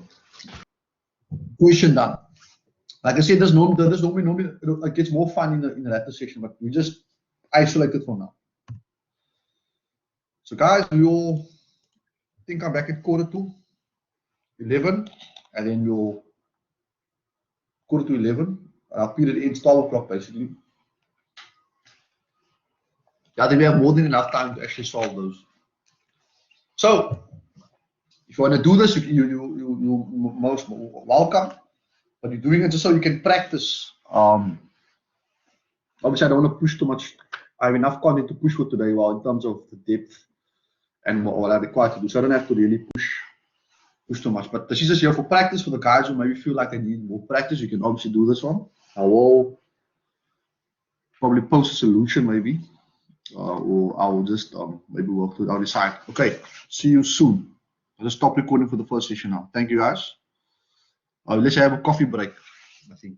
Question done. Like I said, there's normally it gets more fun in the latter section, but we just isolate it for now. So guys, we all think I'm back at 11:45, and then we'll 11:45. Our period ends 12 o'clock basically. Yeah, then we have more than enough time to actually solve those. So if you want to do this, you're most welcome. But you're doing it just so you can practice. Obviously, I don't want to push too much. I have enough content to push for today, well, in terms of the depth and what I require to do. So I don't have to really push too much. But this is just here for practice for the guys who maybe feel like they need more practice. You can obviously do this one. I will probably post a solution maybe, or I will just maybe work through it. I'll decide. Okay, see you soon. I'll just stop recording for the first session now. Thank you guys. Let's have a coffee break, I think.